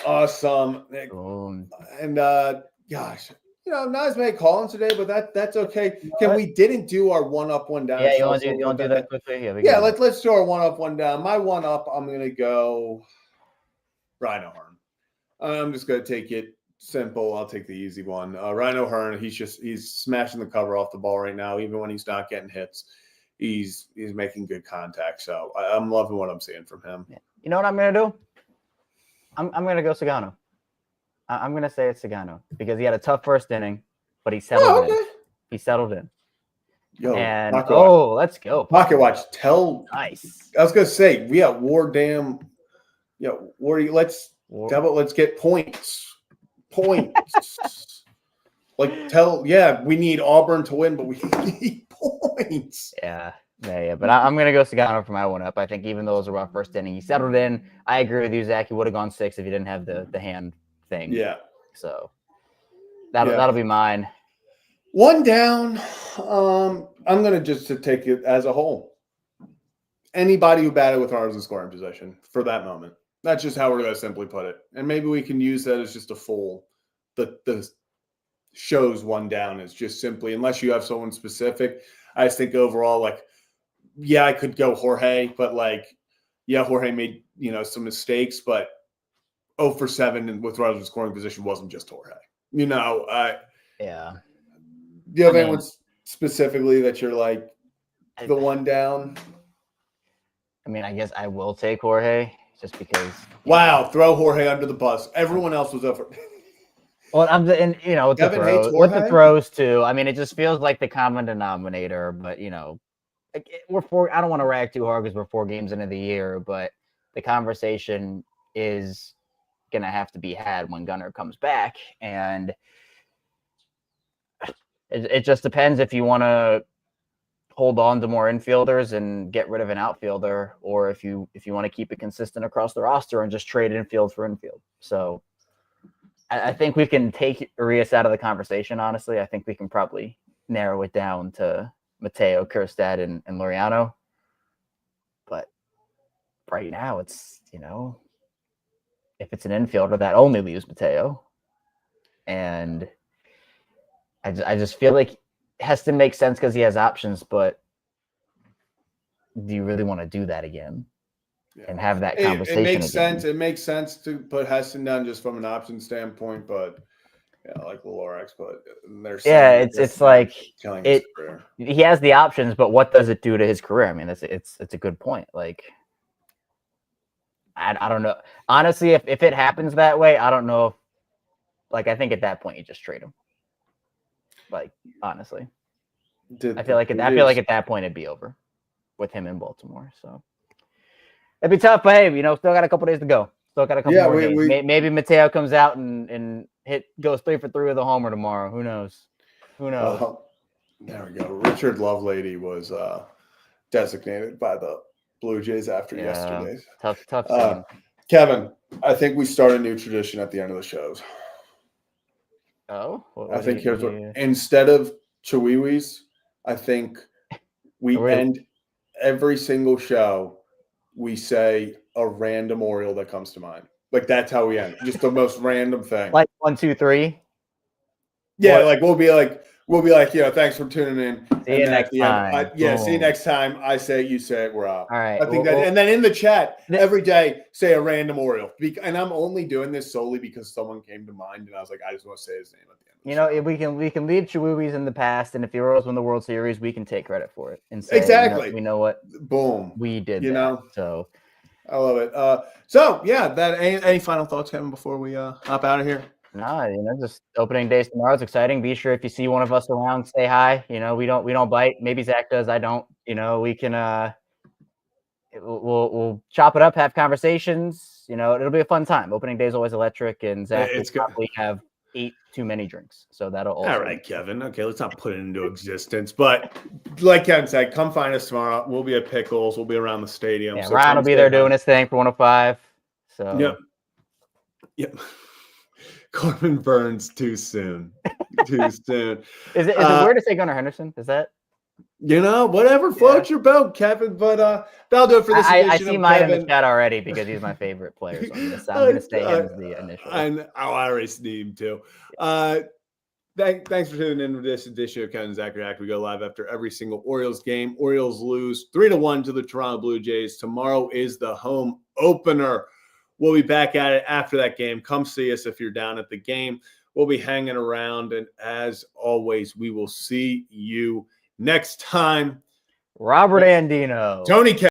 Awesome, Nick. Boom. And gosh, not as many call-ins today, but that's okay. We didn't do our one up, one down. Yeah, you want to do that quickly? Yeah, let's do our one up, one down. My one up, I'm gonna go Rhino Hearn. I'm just gonna take it simple. I'll take the easy one. Rhino Hearn, he's smashing the cover off the ball right now. Even when he's not getting hits, he's making good contact. So I'm loving what I'm seeing from him. You know what I'm gonna do? I'm gonna go Sugano. I'm gonna say it's Sugano because he had a tough first inning, but he settled in. He settled in. Yo, and let's go. Pocket watch. Nice. I was gonna say, War Dam. Let's get points. We need Auburn to win, but we need points. Yeah. But I'm going to go Sugano for my one up. I think even though it was a rough first inning, he settled in. I agree with you, Zach. He would have gone 6 if he didn't have the hand thing. Yeah. So that'll be mine. One down. I'm going to just take it as a whole. Anybody who batted with runners in scoring position for that moment. That's just how we're going to simply put it. And maybe we can use that as just a full. The show's one down is just simply, unless you have someone specific. I just think overall, I could go Jorge, but Jorge made, some mistakes, but 0 for 7 with runners in scoring position wasn't just Jorge. Yeah. Do you have anyone specifically that you're the one down? I mean, I guess I will take Jorge just because. Wow, throw Jorge under the bus. Everyone else was over. Well, with the throws too. I mean, it just feels like the common denominator. But I don't want to rag too hard because we're 4 games into the year, but the conversation is gonna have to be had when Gunnar comes back, and it just depends if you want to hold on to more infielders and get rid of an outfielder, or if you want to keep it consistent across the roster and just trade infield for infield. So I think we can take Urias out of the conversation, honestly. I think we can probably narrow it down to Mateo, Kjerstad, and Laureano. But right now it's, if it's an infielder, that only leaves Mateo. And I just feel like Heston makes sense because he has options, but do you really want to do that again? And have that conversation. It makes sense. It makes sense to put Heston down just from an option standpoint, but like Lorax, but it's like he has the options, but what does it do to his career? I mean, it's a good point. I don't know. Honestly, if it happens that way, I don't know if I think at that point you just trade him. Honestly. I feel like at that point it'd be over with him in Baltimore. So it'd be tough, but hey, still got a couple days to go. Still got a couple more games. Maybe Mateo comes out and goes 3 for 3 with a homer tomorrow. Who knows? There we go. Richard Lovelady was designated by the Blue Jays after yesterday's. Tough scene. Kevin, I think we start a new tradition at the end of the shows. Oh, I think here's what instead of Chihuahuas, I think we end every single show. We say a random Oriole that comes to mind. Like that's how we end. Just the most random thing. Like 1, 2, 3. Yeah, like we'll be like, thanks for tuning in. See you next time. See you next time. I say it, you say it, we're out. All right. I think and then in the chat every day, say a random Oriole. And I'm only doing this solely because someone came to mind, and I was like, I just want to say his name at the end. You know, if we can leave Chihuahuas in the past, and if the Orioles win the World Series, we can take credit for it and say, exactly. We know what, boom, we did. You know, so I love it. So yeah, that any final thoughts, Kevin, before we hop out of here? No, just opening days tomorrow is exciting. Be sure if you see one of us around, say hi. We don't bite. Maybe Zach does. I don't. We can we'll chop it up, have conversations. It'll be a fun time. Opening day is always electric, and Zach will probably have 8 too many drinks. So that'll also. All right, Kevin. Okay, let's not put it into existence. But like Kevin said, come find us tomorrow. We'll be at Pickles. We'll be around the stadium. Yeah, so Ryan will be there doing his thing for 105. So Yep. Corbin Burns too soon. Is it weird to say Gunnar Henderson? Is that? Whatever floats your boat, Kevin. But that'll do it for this edition. I see mine in the chat already because he's my favorite player. So I'm going to say him as the initial. I already see him too. Thanks for tuning in to this edition of Kevin Zach React. We go live after every single Orioles game. Orioles lose 3-1 to the Toronto Blue Jays. Tomorrow is the home opener. We'll be back at it after that game. Come see us if you're down at the game. We'll be hanging around. And as always, we will see you next time. Robert Andino. Tony K.